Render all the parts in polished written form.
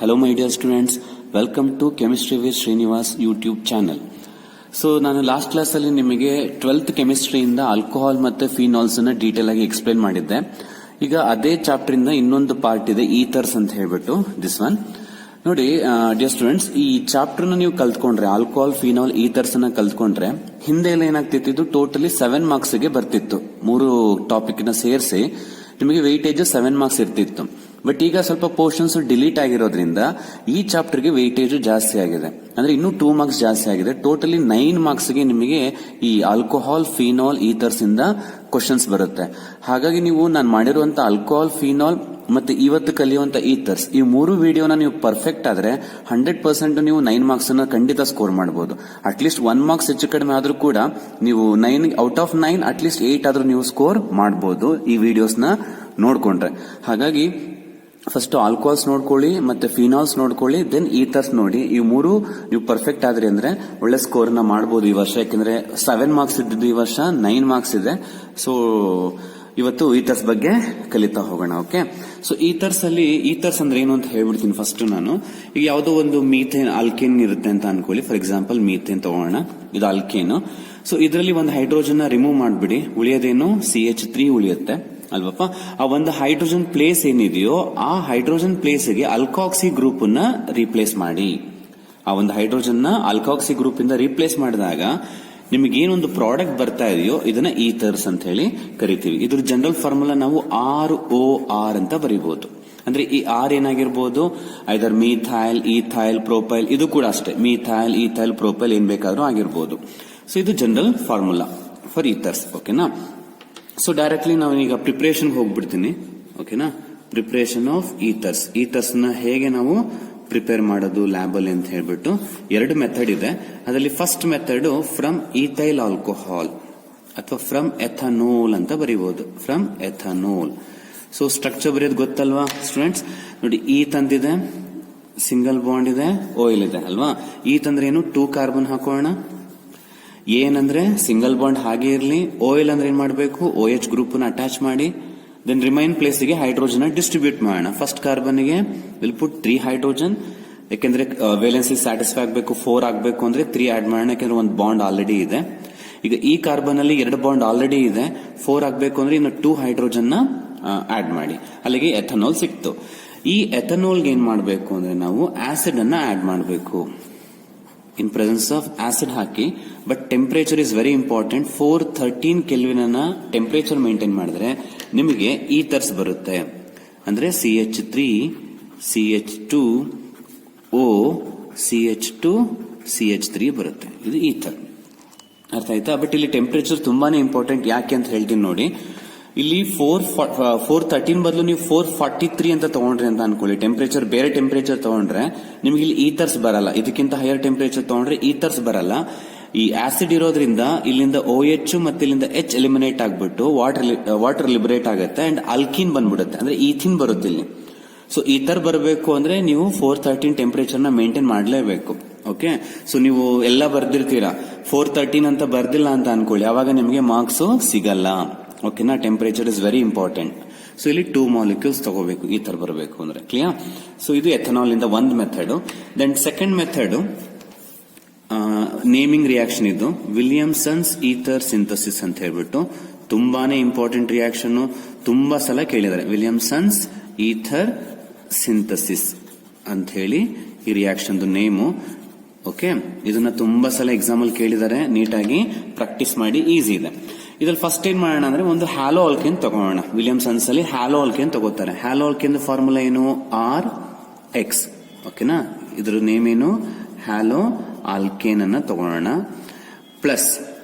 Hello my dear students, welcome to Chemistry with Srinivas YouTube channel. So ನಾನು last class ಅಲ್ಲಿ ನಿಮಗೆ 12th ಕೆಮಿಸ್ಟ್ರಿಯಿಂದ alcohol ಮತ್ತೆ phenols ಅನ್ನ detail ಆಗಿ ಎಕ್ಸ್ಪ್ಲೇನ್ ಮಾಡಿದ್ದೆ. ಈಗ ಅದೇ ಚಾಪ್ಟರ್ ಇಂದ ಇನ್ನೊಂದು ಪಾರ್ಟ್ ಇದೆ, ಈಥರ್ಸ್ ಅಂತ ಹೇಳ್ಬಿಟ್ಟು ದಿಸ್ ಒನ್ ನೋಡಿ. ಡಿಯರ್ ಸ್ಟೂಡೆಂಟ್ಸ್, ಈ ಚಾಪ್ಟರ್ ನ ನೀವು ಕಲ್ತ್ಕೊಂಡ್ರೆ, ಆಲ್ಕೋಹಾಲ್ ಫಿನಾಲ್ ಈಥರ್ಸ್ ಅನ್ನ ಕಲ್ತ್ಕೊಂಡ್ರೆ, ಹಿಂದೆ ಎಲ್ಲ ಏನಾಗ್ತಿತ್ತು, ಇದು ಟೋಟಲಿ 7 ಮಾರ್ಕ್ಸ್ ಗೆ ಬರ್ತಿತ್ತು. 3 ಟಾಪಿಕ್ ನ ಸೇರಿಸಿ ನಿಮಗೆ ವೆಯ್ಟೇಜ್ 7 ಮಾರ್ಕ್ಸ್ ಇರ್ತಿತ್ತು. ಬಟ್ ಈಗ ಸ್ವಲ್ಪ ಪೋರ್ಷನ್ಸ್ ಡಿಲೀಟ್ ಆಗಿರೋದ್ರಿಂದ ಈ ಚಾಪ್ಟರ್ ಗೆ ವೆಯ್ಟೇಜ್ ಜಾಸ್ತಿ ಆಗಿದೆ, ಅಂದ್ರೆ ಇನ್ನೂ 2 ಮಾರ್ಕ್ಸ್ ಜಾಸ್ತಿ ಆಗಿದೆ. ಟೋಟಲಿ 9 ಮಾರ್ಕ್ಸ್ ಗೆ ನಿಮಗೆ ಈ ಆಲ್ಕೋಹಾಲ್ ಫಿನಾಲ್ ಈಥರ್ಸ್ ಇಂದ ಕ್ವಶನ್ಸ್ ಬರುತ್ತೆ. ಹಾಗಾಗಿ ನೀವು ನಾನು ಮಾಡಿರುವಂತ ಆಲ್ಕೋಹಾಲ್ ಫಿನಾಲ್ ಮತ್ತೆ ಇವತ್ತು ಕಲಿಯುವಂತ ಈಥರ್ಸ್, ಈ 3 ವಿಡಿಯೋನ ನೀವು ಪರ್ಫೆಕ್ಟ್ ಆದ್ರೆ 100% ನೀವು 9 ಮಾರ್ಕ್ಸ್ ಅನ್ನ ಖಂಡಿತ ಸ್ಕೋರ್ ಮಾಡಬಹುದು. ಅಟ್ಲೀಸ್ಟ್ 1 ಮಾರ್ಕ್ಸ್ ಹೆಚ್ಚು ಕಡಿಮೆ ಆದ್ರೂ ಕೂಡ ನೀವು 9 ಔಟ್ ಆಫ್ 9 ಅಟ್ಲೀಸ್ಟ್ 8 ಆದ್ರೂ ನೀವು ಸ್ಕೋರ್ ಮಾಡಬಹುದು ಈ ವಿಡಿಯೋಸ್ ನ ನೋಡ್ಕೊಂಡ್ರೆ. ಹಾಗಾಗಿ ಫಸ್ಟ್ ಆಲ್ಕೋಹಾಲ್ಸ್ ನೋಡ್ಕೊಳ್ಳಿ, ಮತ್ತೆ ಫಿನಾಲ್ಸ್ ನೋಡ್ಕೊಳ್ಳಿ, ದೆನ್ ಈಥರ್ಸ್ ನೋಡಿ. ಈ 3 ನೀವು ಪರ್ಫೆಕ್ಟ್ ಆದ್ರಿ ಅಂದ್ರೆ ಒಳ್ಳೆ ಸ್ಕೋರ್ ನ ಮಾಡಬಹುದು ಈ ವರ್ಷ. ಯಾಕಂದ್ರೆ 7 ಮಾರ್ಕ್ಸ್ ಇದ್ದಿದ್ದು ಈ ವರ್ಷ 9 ಮಾರ್ಕ್ಸ್ ಇದೆ. ಸೊ ಇವತ್ತು ಈಥರ್ಸ್ ಬಗ್ಗೆ ಕಲಿತಾ ಹೋಗೋಣ. ಓಕೆ, ಸೊ ಈಥರ್ಸ್ ಅಂದ್ರೆ ಏನು ಅಂತ ಹೇಳ್ಬಿಡ್ತೀನಿ ಫಸ್ಟ್ ನಾನು. ಈಗ ಯಾವುದೋ ಒಂದು ಮೀಥೇನ್ ಆಲ್ಕೇನ್ ಇರುತ್ತೆ ಅಂತ ಅನ್ಕೊಳ್ಳಿ. ಫಾರ್ ಎಕ್ಸಾಂಪಲ್ ಮೀಥೇನ್ ತಗೋಣ, ಇದು ಆಲ್ಕೇನ್. ಸೊ ಇದರಲ್ಲಿ ಒಂದು ಹೈಡ್ರೋಜನ್ ನ ರಿಮೂವ್ ಮಾಡ್ಬಿಡಿ, ಉಳಿಯೋದೇನು CH3 ಉಳಿಯುತ್ತೆ ಅಲ್ವಪ್ಪ. ಆ ಒಂದು ಹೈಡ್ರೋಜನ್ ಪ್ಲೇಸ್ ಏನಿದೆಯೋ ಆ ಹೈಡ್ರೋಜನ್ ಪ್ಲೇಸ್ ಗೆ ಅಲ್ಕಾಕ್ಸಿ ಗ್ರೂಪ್ ನ ರೀಪ್ಲೇಸ್ ಮಾಡಿ. ಆ ಒಂದು ಹೈಡ್ರೋಜನ್ ನ ಅಲ್ಕಾಕ್ಸಿ ಗ್ರೂಪ್ ಇಂದ ರೀಪ್ಲೇಸ್ ಮಾಡಿದಾಗ ನಿಮಗೆ ಏನೊಂದು ಪ್ರಾಡಕ್ಟ್ ಬರ್ತಾ ಇದೆಯೋ ಇದನ್ನ ಈಥರ್ಸ್ ಅಂತ ಹೇಳಿ ಕರಿತೀವಿ. ಇದ್ರ ಜನರಲ್ ಫಾರ್ಮುಲಾ ನಾವು ROR ಅಂತ ಬರೀಬಹುದು. ಅಂದ್ರೆ ಈ R ಏನಾಗಿರ್ಬೋದು, ಐದರ್ ಮೀಥೈಲ್, ಈಥೈಲ್, ಪ್ರೋಪೈಲ್. ಇದು ಕೂಡ ಅಷ್ಟೇ, ಮೀಥೈಲ್, ಈಥೈಲ್, ಪ್ರೋಪೈಲ್ ಏನ್ ಬೇಕಾದ್ರೂ ಆಗಿರ್ಬೋದು. ಸೊ ಇದು ಜನರಲ್ ಫಾರ್ಮುಲಾ ಫಾರ್ ಈಥರ್ಸ್. ಓಕೆನಾ. ಸೊ ಡೈರೆಕ್ಟ್ಲಿ ನಾವು ಈಗ ಪ್ರಿಪರೇಷನ್ ಹೋಗ್ಬಿಡ್ತೀನಿ. ಓಕೆನಾ, ಪ್ರಿಪರೇಷನ್ ಆಫ್ ಈಥರ್ಸ್. ಈಥರ್ಸ್ ನ ಹೇಗೆ ನಾವು ಪ್ರಿಪೇರ್ ಮಾಡೋದು ಲ್ಯಾಬ್ ಅಲ್ಲಿ ಅಂತ ಹೇಳ್ಬಿಟ್ಟು 2 ಮೆಥಡ್ ಇದೆ. ಅದರಲ್ಲಿ first method from ethyl alcohol ಅಥವಾ ಫ್ರಮ್ ಎಥನೋಲ್ ಅಂತ ಬರೀಬಹುದು. ಫ್ರಮ್ ಎಥನೋಲ್. ಸೊ ಸ್ಟ್ರಕ್ಚರ್ ಬರೆಯೋದು ಗೊತ್ತಲ್ವಾ ಸ್ಟೂಡೆಂಟ್ಸ್? ನೋಡಿ, ಈತ್ ಅಂತಿದೆ, ಸಿಂಗಲ್ ಬಾಂಡ್ ಇದೆ, ಆಯಿಲ್ ಇದೆ ಅಲ್ವಾ. ಈತ್ ಅಂದ್ರೆ ಏನು, 2 ಕಾರ್ಬನ್ ಹಾಕೋಣ. ಏನಂದ್ರೆ ಸಿಂಗಲ್ ಬಾಂಡ್ ಹಾಗೆ ಇರಲಿ. ಆಯಿಲ್ ಅಂದ್ರೆ ಏನ್ ಮಾಡಬೇಕು, OH ಗ್ರೂಪ್ ನ ಅಟ್ಯಾಚ್ ಮಾಡಿ ದೆನ್ ರಿಮೈನ್ ಪ್ಲೇಸ್ ಗೆ ಹೈಡ್ರೋಜನ್ ಡಿಸ್ಟ್ರಿಬ್ಯೂಟ್ ಮಾಡೋಣ. ಫಸ್ಟ್ ಕಾರ್ಬನ್ ಗೆ ವಿಲ್ ಪುಟ್ 3 ಹೈಡ್ರೋಜನ್. ಯಾಕೆಂದ್ರೆ ವೇಲೆನ್ಸಿ ಸ್ಯಾಟಿಸ್ಫೈ ಆಗಬೇಕು, 4 ಆಗಬೇಕು ಅಂದ್ರೆ 3 ಆಡ್ ಮಾಡೋಣ, ಯಾಕಂದ್ರೆ ಒಂದು ಬಾಂಡ್ ಆಲ್ರೆಡಿ ಇದೆ. ಈಗ ಈ ಕಾರ್ಬನ್ ಅಲ್ಲಿ 2 ಬಾಂಡ್ ಆಲ್ರೆಡಿ ಇದೆ, 4 ಆಗಬೇಕು ಅಂದ್ರೆ ಇನ್ನು 2 ಹೈಡ್ರೋಜನ್ ನ ಆಡ್ ಮಾಡಿ. ಅಲ್ಲಿಗೆ ಎಥನಾಲ್ ಸಿಕ್ತು. ಈ ಎಥನಾಲ್ಗೆ ಏನ್ ಮಾಡಬೇಕು ಅಂದ್ರೆ ನಾವು ಆಸಿಡ್ ಅನ್ನ ಆಡ್ ಮಾಡಬೇಕು. ಇನ್ presence of acid hockey, but temperature is very important. 413 kelvin ಅನ್ನ ಟೆಂಪರೇಚರ್ ಮೇಂಟೈನ್ ಮಾಡಿದ್ರೆ ನಿಮಗೆ ಈಥರ್ಸ್ ಬರುತ್ತೆ. ಅಂದ್ರೆ CH3, CH2, O, CH2, CH3 ಬರುತ್ತೆ. ಇದು ಈಥರ್. ಅರ್ಥ ಆಯ್ತಾ? ಬಟ್ ಇಲ್ಲಿ ಟೆಂಪರೇಚರ್ ತುಂಬಾನೇ ಇಂಪಾರ್ಟೆಂಟ್. ಯಾಕೆ ಅಂತ ಹೇಳ್ತೀನಿ ನೋಡಿ. ಇಲ್ಲಿ 413 ಬದಲು ನೀವು 443 ಅಂತ ತಗೊಂಡ್ರಿ ಅಂತ ಅನ್ಕೊಳ್ಳಿ. ಟೆಂಪರೇಚರ್ ಬೇರೆ ಟೆಂಪರೇಚರ್ ತಗೊಂಡ್ರೆ ನಿಮಗೆ ಇಲ್ಲಿ ಈಥರ್ಸ್ ಬರಲ್ಲ. ಇದಕ್ಕಿಂತ ಹೈಯರ್ ಟೆಂಪರೇಚರ್ ತಗೊಂಡ್ರೆ ಈಥರ್ಸ್ ಬರಲ್ಲ. ಈ ಆಸಿಡ್ ಇರೋದ್ರಿಂದ ಇಲ್ಲಿಂದ OH ಮತ್ತೆ ಇಲ್ಲಿಂದ H ಎಲಿಮಿನೇಟ್ ಆಗ್ಬಿಟ್ಟು ವಾಟರ್ ಲಿಬರೇಟ್ ಆಗುತ್ತೆ ಅಂಡ್ ಅಲ್ಕಿನ್ ಬಂದ್ಬಿಡುತ್ತೆ, ಅಂದ್ರೆ ಈಥಿನ್ ಬರುತ್ತೆ ಇಲ್ಲಿ. ಸೊ ಈಥರ್ ಬರಬೇಕು ಅಂದ್ರೆ ನೀವು 413 ಟೆಂಪರೇಚರ್ ನ ಮೇಂಟೈನ್ ಮಾಡಲೇಬೇಕು. ಓಕೆ, ಸೊ ನೀವು ಎಲ್ಲ ಬರ್ದಿರ್ತೀರಾ, 413 ಅಂತ ಬರ್ದಿಲ್ಲ ಅಂತ ಅನ್ಕೊಳ್ಳಿ, ಅವಾಗ ನಿಮಗೆ ಮಾರ್ಕ್ಸ್ ಸಿಗಲ್ಲ. ಓಕೆನಾ, temperature is very important. So ಇಲ್ಲಿ 2 ಮಾಲಿಕ್ಯೂಲ್ಸ್ ತಗೋಬೇಕು ಈ ತರ ಬರಬೇಕು ಅಂದ್ರೆ. ಕ್ಲಿಯರ್? ಸೊ ಇದು ಎಥನಾಲ್ ಇಂದ ಒಂದು method. Then second method naming reaction. ಇದು ವಿಲಿಯಮ್ಸನ್ಸ್ ಈಥರ್ ಸಿಂಥಸಿಸ್ ಅಂತ ಹೇಳ್ಬಿಟ್ಟು ತುಂಬಾನೇ ಇಂಪಾರ್ಟೆಂಟ್ ರಿಯಾಕ್ಷನ್. ತುಂಬಾ ಸಲ ಕೇಳಿದ್ದಾರೆ ವಿಲಿಯಮ್ಸನ್ಸ್ ಈಥರ್ ಸಿಂಥಸಿಸ್ ಅಂತ ಹೇಳಿ ಈ ರಿಯಾಕ್ಷನ್ ನೇಮು. ಓಕೆ, ಇದನ್ನ ತುಂಬಾ ಸಲ ಎಕ್ಸಾಮ್ ಅಲ್ಲಿ ಕೇಳಿದ್ದಾರೆ. ನೀಟಾಗಿ ಪ್ರಾಕ್ಟೀಸ್ ಮಾಡಿ, ಈಸಿ ಇದೆ. ಇದ್ರಲ್ಲಿ ಫಸ್ಟ್ ಏನ್ ಮಾಡೋಣ ಅಂದ್ರೆ ಒಂದು ಹ್ಯಾಲೋ ಆಲ್ಕೇನ್ ತಗೋಣ. ವಿಲಿಯಮ್ಸನ್ಸ್ ಅಲ್ಲಿ ಹ್ಯಾಲೋ ಆಲ್ಕೇನ್ ತಗೋತಾರೆ. ಹ್ಯಾಲೋ ಆಲ್ಕೇನ್ ಫಾರ್ಮುಲಾ ಏನು, RX. ಓಕೆನಾ, ಇದ್ರ ನೇಮ್ ಏನು, ಹ್ಯಾಲೋ ಆಲ್ಕೇನ್ ಅನ್ನ ತಗೋಣ. ಪ್ಲಸ್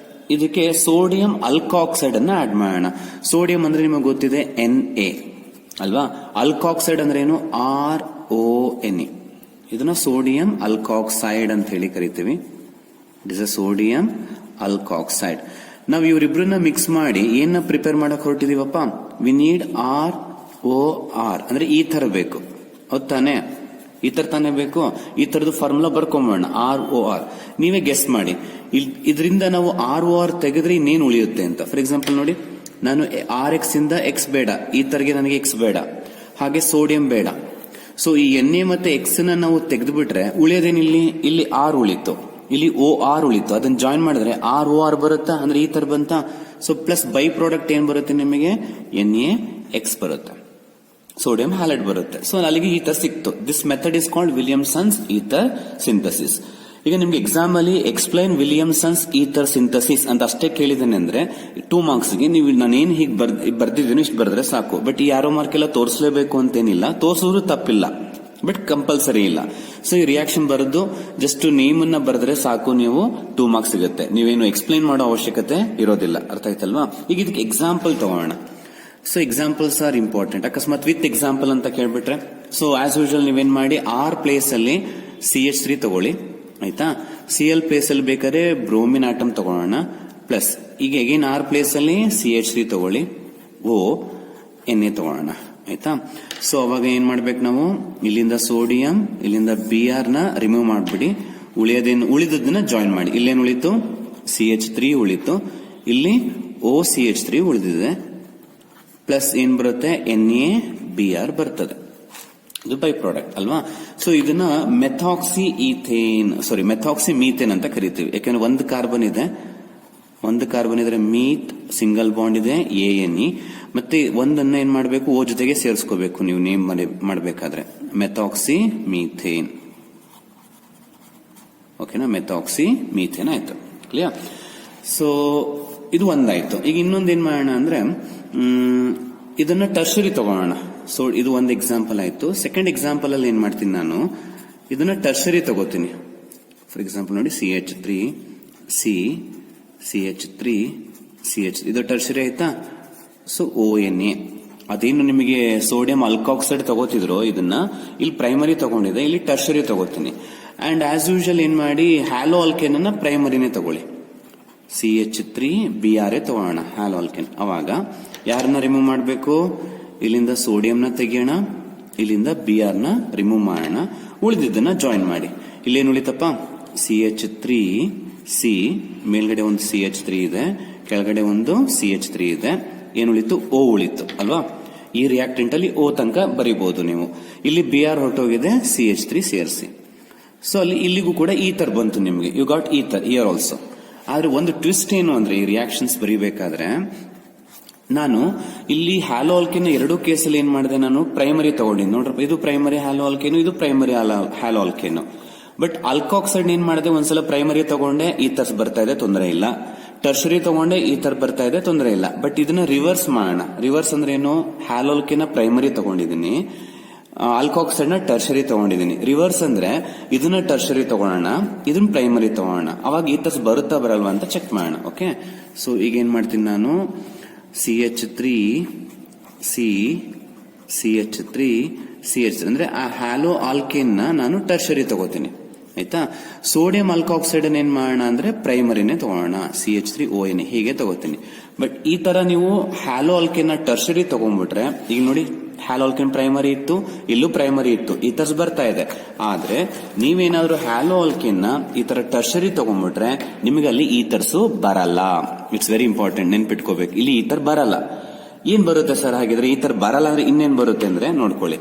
ಇದಕ್ಕೆ ಸೋಡಿಯಂ ಅಲ್ಕಾಕ್ಸೈಡ್ ಅನ್ನ ಆಡ್ ಮಾಡೋಣ. ಸೋಡಿಯಂ ಅಂದ್ರೆ ನಿಮಗೆ ಗೊತ್ತಿದೆ Na ಅಲ್ವಾ. ಅಲ್ಕಾಕ್ಸೈಡ್ ಅಂದ್ರೆ ಏನು, RONE. ಇದನ್ನ ಸೋಡಿಯಂ ಅಲ್ಕಾಕ್ಸೈಡ್ ಅಂತ ಹೇಳಿ ಕರಿತೀವಿ. It is a sodium alkoxide. ನಾವು ಇವರಿಬ್ರನ್ನ ಮಿಕ್ಸ್ ಮಾಡಿ ಏನ ಪ್ರಿಪೇರ್ ಮಾಡಕ್ ಹೊರಟಿದೀವಪ್ಪ, ವಿ ನೀಡ್ ROR ಅಂದ್ರೆ ಈ ತರ ಬೇಕು. ಹೌದ್ ತಾನೆ? ಈ ತರ ತಾನೇ ಬೇಕು. ಈ ತರದ್ದು ಫಾರ್ಮುಲಾ ಬರ್ಕೊಂಬೋಣ, ROR. ನೀವೇ ಗೆಸ್ ಮಾಡಿ. ಇದರಿಂದ ನಾವು ROR ತೆಗೆದ್ರೆ ಇನ್ನೇನು ಉಳಿಯುತ್ತೆ ಅಂತ. ಫಾರ್ ಎಕ್ಸಾಂಪಲ್ ನೋಡಿ, ನಾನು RX ಇಂದ X ಬೇಡ, ಈ ತರಗೆ ನನಗೆ X ಬೇಡ, ಹಾಗೆ ಸೋಡಿಯಂ ಬೇಡ. ಸೊ ಈ NA ಮತ್ತೆ X ನ ನಾವು ತೆಗೆದು ಬಿಟ್ರೆ ಉಳಿಯೋದೇನಿಲ್ಲಿ, ಇಲ್ಲಿ R ಉಳಿತು, ಇಲ್ಲಿ OR ಉಳಿತು. ಅದನ್ನ ಜಾಯಿನ್ ಮಾಡಿದ್ರೆ ROR ಬರುತ್ತಾ, ಅಂದ್ರೆ ಈ ತರ ಬಂತ. ಸೊ ಪ್ಲಸ್ ಬೈ ಪ್ರಾಡಕ್ಟ್ ಏನ್ ಬರುತ್ತೆ ನಿಮಗೆ, NaX ಬರುತ್ತೆ, ಸೋಡಿಯಂ ಹ್ಯಾಲೈಡ್ ಬರುತ್ತೆ. ಸೊ ಅಲ್ಲಿಗೆ ಈ ತರ ಸಿಕ್ತು. This method is called Williamson's ether synthesis. ಈಗ ನಿಮ್ಗೆ ಎಕ್ಸಾಮ್ ಅಲ್ಲಿ ಎಕ್ಸ್ಪ್ಲೈನ್ ವಿಲಿಯಮ್ಸನ್ಸ್ ಈಥರ್ ಸಿಂಥಸಿಸ್ ಅಂತ ಅಷ್ಟೇ ಕೇಳಿದ್ದೇನೆ ಅಂದ್ರೆ 2 marks ಗೆ ನೀವು ನಾನೇನ್ ಹೀಗೆ ಬರ್ದಿದ್ದೀನಿ ಇಷ್ಟು ಬರೆದ್ರೆ ಸಾಕು. ಬಟ್ ಈ ಆರೋ ಮಾರ್ಕ್ ಎಲ್ಲ ತೋರಿಸಲೇಬೇಕು ಅಂತೇನಿಲ್ಲ, ತೋರಿಸಿದ್ರು ತಪ್ಪಿಲ್ಲ, ಬಟ್ ಕಂಪಲ್ಸರಿ ಇಲ್ಲ. ಸೊ ಈ ರಿಯಾಕ್ಷನ್ ಬರೆದು ಜಸ್ಟ್ ನೇಮ್ ಅನ್ನ ಬರೆದ್ರೆ ಸಾಕು, ನೀವು 2 marks ಸಿಗುತ್ತೆ. ನೀವೇನು ಎಕ್ಸ್ಪ್ಲೈನ್ ಮಾಡೋ ಅವಶ್ಯಕತೆ ಇರೋದಿಲ್ಲ. ಅರ್ಥ ಆಯ್ತಲ್ವಾ? ಈಗ ಇದಕ್ಕೆ ಎಕ್ಸಾಂಪಲ್ ತಗೋಣ. So examples are important. ಅಕಸ್ಮಾತ್ ವಿತ್ ಎಕ್ಸಾಂಪಲ್ ಅಂತ ಕೇಳ್ಬಿಟ್ರೆ, ಸೊ ಆಸ್ ಯೂಶುವಲ್ ನೀವೇನ್ ಮಾಡಿ R ಪ್ಲೇಸ್ ಅಲ್ಲಿ CH3 ತಗೊಳ್ಳಿ, ಆಯ್ತಾ. Cl ಪ್ಲೇಸ್ ಅಲ್ಲಿ ಬೇಕಾದ್ರೆ ಬ್ರೋಮಿನ್ ಆಟಮ್ ತಗೊಳ್ಳೋಣ, ಪ್ಲಸ್ ಈಗ ಅಗೇನ್ R ಪ್ಲೇಸ್ ಅಲ್ಲಿ CH3 ತಗೊಳ್ಳಿ, Na ತಗೊಳ್ಳೋಣ, ಆಯ್ತಾ. ಸೊ ಅವಾಗ ಏನ್ ಮಾಡ್ಬೇಕು ನಾವು, ಇಲ್ಲಿಂದ ಸೋಡಿಯಂ, ಇಲ್ಲಿಂದ Br ನ ರಿಮೂವ್ ಮಾಡ್ಬಿಡಿ, ಉಳಿದದನ್ನ ಜಾಯಿನ್ ಮಾಡಿ. ಇಲ್ಲೇನು ಉಳಿತು, CH3 ಉಳಿತು, ಇಲ್ಲಿ OCH3 ಉಳಿದಿದೆ, ಪ್ಲಸ್ ಏನ್ ಬರುತ್ತೆ, NaBr ಬರ್ತದೆ. ಇದು ಬೈ ಪ್ರಾಡಕ್ಟ್ ಅಲ್ವಾ. ಸೊ ಇದನ್ನ ಮೆಥಾಕ್ಸಿ ಮೀಥೇನ್ ಅಂತ ಕರಿತೀವಿ. ಯಾಕಂದ್ರೆ ಒಂದು ಕಾರ್ಬನ್ ಇದ್ರೆ ಮೀತ್ ಸಿಂಗಲ್ ಬಾಂಡ್ ಇದೆ ANE, ಮತ್ತೆ ಒಂದನ್ನ ಏನ್ ಮಾಡಬೇಕು, O ಜೊತೆಗೆ ಸೇರಿಸ್ಕೋಬೇಕು ನೀವು ನೇಮ್ ಮಾಡಬೇಕಾದ್ರೆ, ಮೆಥಾಕ್ಸಿ ಮೀಥೇನ್. ಓಕೆನಾ, ಮೆಥಾಕ್ಸಿ ಮೀಥೇನ್ ಆಯ್ತು, ಕ್ಲಿಯರ್. ಸೊ ಇದು ಒಂದಾಯ್ತು. ಈಗ ಇನ್ನೊಂದೇನ್ ಮಾಡೋಣ ಅಂದ್ರೆ, ಇದನ್ನ ಟರ್ಷರಿ ತಗೋಣ. ಸೊ ಇದು ಒಂದು ಎಕ್ಸಾಂಪಲ್ ಆಯ್ತು. ಸೆಕೆಂಡ್ ಎಕ್ಸಾಂಪಲ್ ಅಲ್ಲಿ ಏನ್ ಮಾಡ್ತೀನಿ ನಾನು, ಇದನ್ನ ಟರ್ಷರಿ ತಗೋತೀನಿ. ಫಾರ್ ಎಕ್ಸಾಂಪಲ್ ನೋಡಿ, CH3 CH3 ಇದು ಟರ್ಷರಿ ಆಯ್ತಾ. ಸೊ ONA, ಅದೇನು ನಿಮಗೆ ಸೋಡಿಯಂ ಅಲ್ಕಾಕ್ಸೈಡ್ ತಗೋತಿದ್ರು, ಇದನ್ನ ಇಲ್ಲಿ ಪ್ರೈಮರಿ ತಗೊಂಡಿದೆ, ಇಲ್ಲಿ ಟರ್ಷರಿ ತಗೋತೀನಿ. ಅಂಡ್ ಆಸ್ ಯೂಶುವಲ್ ಏನ್ ಮಾಡಿ, ಹ್ಯಾಲೋ ಆಲ್ಕೇನ್ ಅನ್ನ ಪ್ರೈಮರಿನೇ ತಗೊಳ್ಳಿ, CH3 Br ತಗೋಣ ಹ್ಯಾಲೋ ಆಲ್ಕೇನ್. ಅವಾಗ ಯಾರನ್ನ ರಿಮೂವ್ ಮಾಡಬೇಕು, ಇಲ್ಲಿಂದ ಸೋಡಿಯಂನ ತೆಗಿಯೋಣ, ಇಲ್ಲಿಂದ Br ನ ರಿಮೂವ್ ಮಾಡೋಣ, ಉಳಿದಿದ್ದನ್ನ ಜಾಯಿನ್ ಮಾಡಿ. ಇಲ್ಲೇನು ಉಳಿತಪ್ಪ, CH3 ಮೇಲ್ಗಡೆ ಒಂದು CH3 ಇದೆ, ಕೆಳಗಡೆ ಒಂದು CH3 ಇದೆ, ಏನುಳಿತು, O ಉಳಿತು ಅಲ್ವಾ. ಈ ರಿಯಾಕ್ಟೆಂಟ್ ಅಲ್ಲಿ O ತನಕ ಬರೀಬಹುದು ನೀವು. ಇಲ್ಲಿ Br ಹೊರಟೋಗಿದೆ, CH3 ಸೇರಿಸಿ. ಸೊ ಅಲ್ಲಿ ಇಲ್ಲಿಗೂ ಕೂಡ ಈಥರ್ ಬಂತು ನಿಮಗೆ, you got ether here also. ಆದ್ರೆ ಒಂದು ಟ್ವಿಸ್ಟ್ ಏನು ಅಂದ್ರೆ, ಈ ರಿಯಾಕ್ಷನ್ಸ್ ಬರೀಬೇಕಾದ್ರೆ ನಾನು ಇಲ್ಲಿ ಹ್ಯಾಲೋ ಆಲ್ಕೇನ್ ಎರಡೂ ಕೇಸಲ್ಲಿ ಏನ್ ಮಾಡಿದೆ, ನಾನು ಪ್ರೈಮರಿ ತಗೊಂಡಿನಿ ನೋಡ್ರಪ್ಪ. ಇದು ಪ್ರೈಮರಿ ಹ್ಯಾಲೋ ಆಲ್ಕೇನು, ಇದು ಪ್ರೈಮರಿ ಹ್ಯಾಲೋ ಆಲ್ಕೇನು. ಬಟ್ ಆಲ್ಕಾಕ್ಸೈಡ್ ಏನ್ ಮಾಡಿದೆ, ಒಂದ್ಸಲ ಪ್ರೈಮರಿ ತಗೊಂಡೆ ಈಥರ್ಸ್ ಬರ್ತಾ ಇದೆ, ತೊಂದರೆ ಇಲ್ಲ. ಟರ್ಷರಿ ತಗೊಂಡೆ ಈಥರ್ ಬರ್ತಾ ಇದೆ, ತೊಂದರೆ ಇಲ್ಲ. ಬಟ್ ಇದನ್ನ ರಿವರ್ಸ್ ಮಾಡೋಣ. ರಿವರ್ಸ್ ಅಂದ್ರೆ ಏನು, ಹ್ಯಾಲೋ ಆಲ್ಕೇನ್ ಪ್ರೈಮರಿ ತಗೊಂಡಿದ್ದೀನಿ, ಆಲ್ಕಾಕ್ಸೈಡ್ ನ ಟರ್ಷರಿ ತಗೊಂಡಿದ್ದೀನಿ. ರಿವರ್ಸ್ ಅಂದ್ರೆ ಇದನ್ನ ಟರ್ಷರಿ ತಗೊಳ್ಳೋಣ, ಇದನ್ನ ಪ್ರೈಮರಿ ತಗೊಳ್ಳೋಣ, ಅವಾಗ ಈಥರ್ಸ್ ಬರುತ್ತಾ ಬರಲ್ವಾ ಅಂತ ಚೆಕ್ ಮಾಡೋಣ. ಓಕೆ, ಸೊ ಈಗ ಏನ್ ಮಾಡ್ತೀನಿ ನಾನು, CH3 ಅಂದ್ರೆ ಆ ಹ್ಯಾಲೋ ಆಲ್ಕೇನ್ ನಾನು ಟರ್ಷರಿ ತಗೋತೀನಿ, ಆಯ್ತಾ. ಸೋಡಿಯಂ ಆಲ್ಕಾಕ್ಸೈಡ್ ಏನ್ ಮಾಡೋಣ ಅಂದ್ರೆ ಪ್ರೈಮರಿನೇ ತಗೋಣ, CH3ONA ಹೀಗೆ ತಗೋತೀನಿ. ಬಟ್ ಈ ತರ ನೀವು ಹ್ಯಾಲೋ ಆಲ್ಕೇನ್ ಟರ್ಷರಿ ತಗೊಂಡ್ಬಿಟ್ರೆ, ಈಗ ನೋಡಿ ಹ್ಯಾಲೋ ಆಲ್ಕೇನ್ ಪ್ರೈಮರಿ ಇತ್ತು, ಇಲ್ಲೂ ಪ್ರೈಮರಿ ಇತ್ತು, ಈಥರ್ಸ್ ಬರ್ತಾ ಇದೆ. ಆದ್ರೆ ನೀವೇನಾದ್ರೂ ಹ್ಯಾಲೋ ಆಲ್ಕೇನ್ ಈ ತರ ಟರ್ಷರಿ ತಗೊಂಡ್ಬಿಟ್ರೆ ನಿಮಗೆ ಅಲ್ಲಿ ಈಥರ್ಸ್ ಬರಲ್ಲ. ಇಟ್ಸ್ ವೆರಿ ಇಂಪಾರ್ಟೆಂಟ್, ನೆನ್ಪಿಟ್ಕೋಬೇಕು. ಇಲ್ಲಿ ಈಥರ್ ಬರಲ್ಲ. ಏನ್ ಬರುತ್ತೆ ಸರ್ ಹಾಗಿದ್ರೆ, ಈಥರ್ ಬರಲ್ಲ ಅಂದ್ರೆ ಇನ್ನೇನ್ ಬರುತ್ತೆ ಅಂದ್ರೆ ನೋಡ್ಕೊಳ್ಳಿ.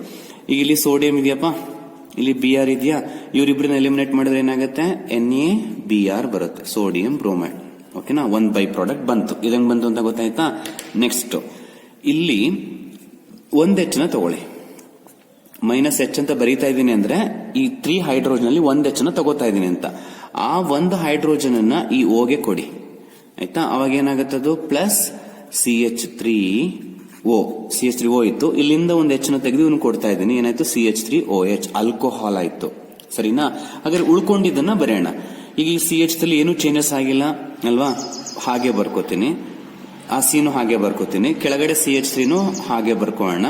ಈಗ ಇಲ್ಲಿ ಸೋಡಿಯಂ ಇದೆಯಪ್ಪ, ಇಲ್ಲಿ Br ಇದೆಯಾ, ಇವರಿಬ್ಬರನ್ನ ಎಲಿಮಿನೇಟ್ ಮಾಡಿದ್ರೆ ಏನಾಗುತ್ತೆ, NaBr ಬರುತ್ತೆ, ಸೋಡಿಯಂ ಬ್ರೋಮೈಡ್. ಓಕೆನಾ, ಒಂದ್ ಬೈ ಪ್ರಾಡಕ್ಟ್ ಬಂತು. ಇದಂಗ್ ಬಂತು ಅಂತ ಗೊತ್ತಾಯ್ತಾ. ನೆಕ್ಸ್ಟ್ ಇಲ್ಲಿ ಒಂದ್ H ನ ತಗೊಳ್ಳಿ, -H ಅಂತ ಬರೀತಾ ಇದ್ದೀನಿ ಅಂದ್ರೆ ಈ 3 ಹೈಡ್ರೋಜನ್ ಅಲ್ಲಿ ಒಂದ್ H ನ ತಗೋತಾ ಇದ್ದೀನಿ ಅಂತ. ಆ ಒಂದು ಹೈಡ್ರೋಜನ್ ಅನ್ನ ಈ ಓಗೆ ಕೊಡಿ, ಆಯ್ತಾ. ಅವಾಗ ಏನಾಗುತ್ತದು, ಪ್ಲಸ್ CH3O ಇತ್ತು, ಇಲ್ಲಿಂದ ಒಂದು H ನ ತೆಗೆದು ಇವನು ಕೊಡ್ತಾ ಇದ್ದೀನಿ, ಏನಾಯ್ತು, CH3OH ಆಲ್ಕೋಹಾಲ್ ಆಯ್ತು. ಸರಿನಾ. ಹಾಗಾದ್ರೆ ಉಳ್ಕೊಂಡಿದ್ದನ್ನ ಬರೆಯೋಣ. ಈಗ ಈ CH3 ಏನು ಚೇಂಜಸ್ ಆಗಿಲ್ಲ ಅಲ್ವಾ, ಹಾಗೆ ಬರ್ಕೋತೀನಿ. ಆ ಸಿನು ಹಾಗೆ ಬರ್ಕೋತೀನಿ, ಕೆಳಗಡೆ CH3 ಹಾಗೆ ಬರ್ಕೋಣ.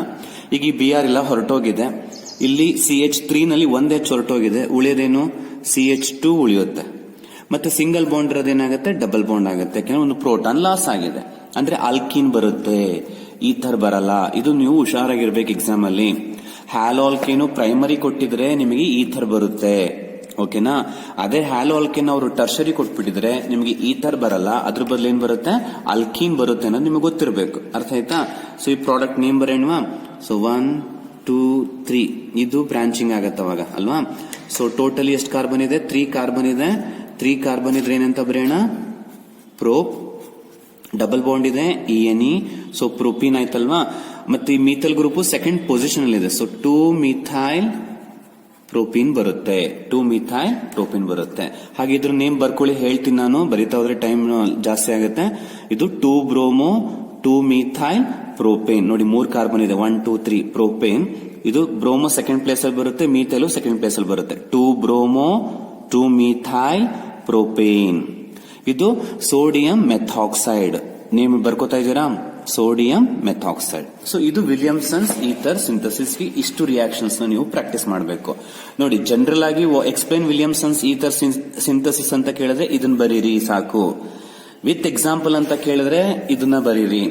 ಈಗ ಈ Br ಇಲ್ಲ, ಹೊರಟೋಗಿದೆ. ಇಲ್ಲಿ CH3 ನಲ್ಲಿ ಒಂದ್ H ಹೊರಟೋಗಿದೆ, ಉಳಿಯೋದೇನು, CH2 ಉಳಿಯುತ್ತೆ. ಮತ್ತೆ ಸಿಂಗಲ್ ಬಾಂಡ್ ಇರೋದೇನಾಗುತ್ತೆ, ಡಬಲ್ ಬಾಂಡ್ ಆಗುತ್ತೆ, ಯಾಕಂದ್ರೆ ಒಂದು ಪ್ರೋಟಾನ್ ಲಾಸ್ ಆಗಿದೆ. ಅಂದ್ರೆ ಆಲ್ಕಿನ್ ಬರುತ್ತೆ, ಈಥರ್ ಬರಲ್ಲ. ಇದು ನೀವು ಹುಷಾರಾಗಿರ್ಬೇಕು ಎಕ್ಸಾಮ್ ಅಲ್ಲಿ. ಹ್ಯಾಲೋ ಆಲ್ಕೇನು ಪ್ರೈಮರಿ ಕೊಟ್ಟಿದ್ರೆ ನಿಮಗೆ ಈಥರ್ ಬರುತ್ತೆ, ಓಕೆನಾ. ಅದೇ ಹ್ಯಾಲೋ ಆಲ್ಕೇನ್ ಅವರು ಟರ್ಷರಿ ಕೊಟ್ಬಿಟ್ಟಿದ್ರೆ ನಿಮಗೆ ಈಥರ್ ಬರಲ್ಲ, ಅದ್ರ ಬದಲು ಏನ್ ಬರುತ್ತೆ, ಆಲ್ಕೀನ್ ಬರುತ್ತೆ ಅನ್ನೋದು ನಿಮಗೆ ಗೊತ್ತಿರಬೇಕು. ಅರ್ಥ ಆಯ್ತಾ. ಸೊ ಈ ಪ್ರಾಡಕ್ಟ್ ನೇಮ್ ಬರೆಯಣ್ವಾ. ಸೊ 1 2 3 ಇದು ಬ್ರಾಂಚಿಂಗ್ ಆಗತ್ತೆ ಅವಾಗ ಅಲ್ವಾ. ಸೊ ಟೋಟಲಿ ಎಷ್ಟು ಕಾರ್ಬನ್ ಇದೆ? 3 ಕಾರ್ಬನ್ ಇದೆ. 3 ಕಾರ್ಬನ್ ಇದ್ರೆ ಏನಂತ ಬರೆಯೋಣ? ಪ್ರೋಪ್. ಡಬಲ್ ಬಾಂಡ್ ಇದೆ ENE, ಸೊ ಪ್ರೊಪೀನ್ ಆಯ್ತಲ್ವಾ. ಮತ್ತೆ ಈ ಮೀಥೈಲ್ ಗ್ರೂಪ್ ಸೆಕೆಂಡ್ ಪೊಸಿಷನ್ ಅಲ್ಲಿ ಇದೆ. ಸೊ 2 ಮಿಥೈಲ್ ಪ್ರೋಪೀನ್ ಬರುತ್ತೆ. 2 ಮಿಥೈಲ್ ಪ್ರೋಪೀನ್ ಬರುತ್ತೆ. ಹಾಗೆ ಇದ್ರ ನೇಮ್ ಬರ್ಕೊಳ್ಳಿ, ಹೇಳ್ತೀನಿ ನಾನು, ಬರಿತಾ ಹೋದ್ರೆ ಟೈಮ್ ಜಾಸ್ತಿ ಆಗುತ್ತೆ. ಇದು 2 ಬ್ರೋಮೋ 2 ಮಿಥೈಲ್ ಪ್ರೋಪೇನ್. ನೋಡಿ 3 ಕಾರ್ಬನ್ ಇದೆ, 1 2 3 ಪ್ರೋಪೇನ್. ಇದು ಬ್ರೋಮೋ ಸೆಕೆಂಡ್ ಪ್ಲೇಸ್ ಅಲ್ಲಿ ಬರುತ್ತೆ, ಮೀಥೈಲ್ ಸೆಕೆಂಡ್ ಪ್ಲೇಸ್ ಅಲ್ಲಿ ಬರುತ್ತೆ. 2 ಬ್ರೋಮೋ 2 ಮಿಥೈಲ್ ಪ್ರೋಪೇನ್. ಇದು ಸೋಡಿಯಂ ಮೆಥಾಕ್ಸೈಡ್. ನೇಮ್ ಬರ್ಕೋತಾ ಇದ್ದೀರಾ? Sodium methoxide. ಸೊ ಇದು ವಿಲಿಯಮ್ಸನ್ಸ್ ಈಥರ್ ಸಿಂಥಸಿಸ್ ಗೆ ಇಷ್ಟು ರಿಯಾಕ್ಷನ್ಸ್ ನೀವು ಪ್ರಾಕ್ಟೀಸ್ ಮಾಡಬೇಕು. ನೋಡಿ, ಜನರಲ್ ಆಗಿ ಎಕ್ಸ್ಪ್ಲೈನ್ ವಿಲಿಯಮ್ಸನ್ಸ್ ಈಥರ್ ಸಿಂಥಸಿಸ್ ಅಂತ ಕೇಳಿದ್ರೆ ಇದನ್ನ ಬರೀರಿ ಸಾಕು. ವಿತ್ ಎಕ್ಸಾಂಪಲ್ ಅಂತ ಕೇಳಿದ್ರೆ ಇದನ್ನ ಬರೀರಿ.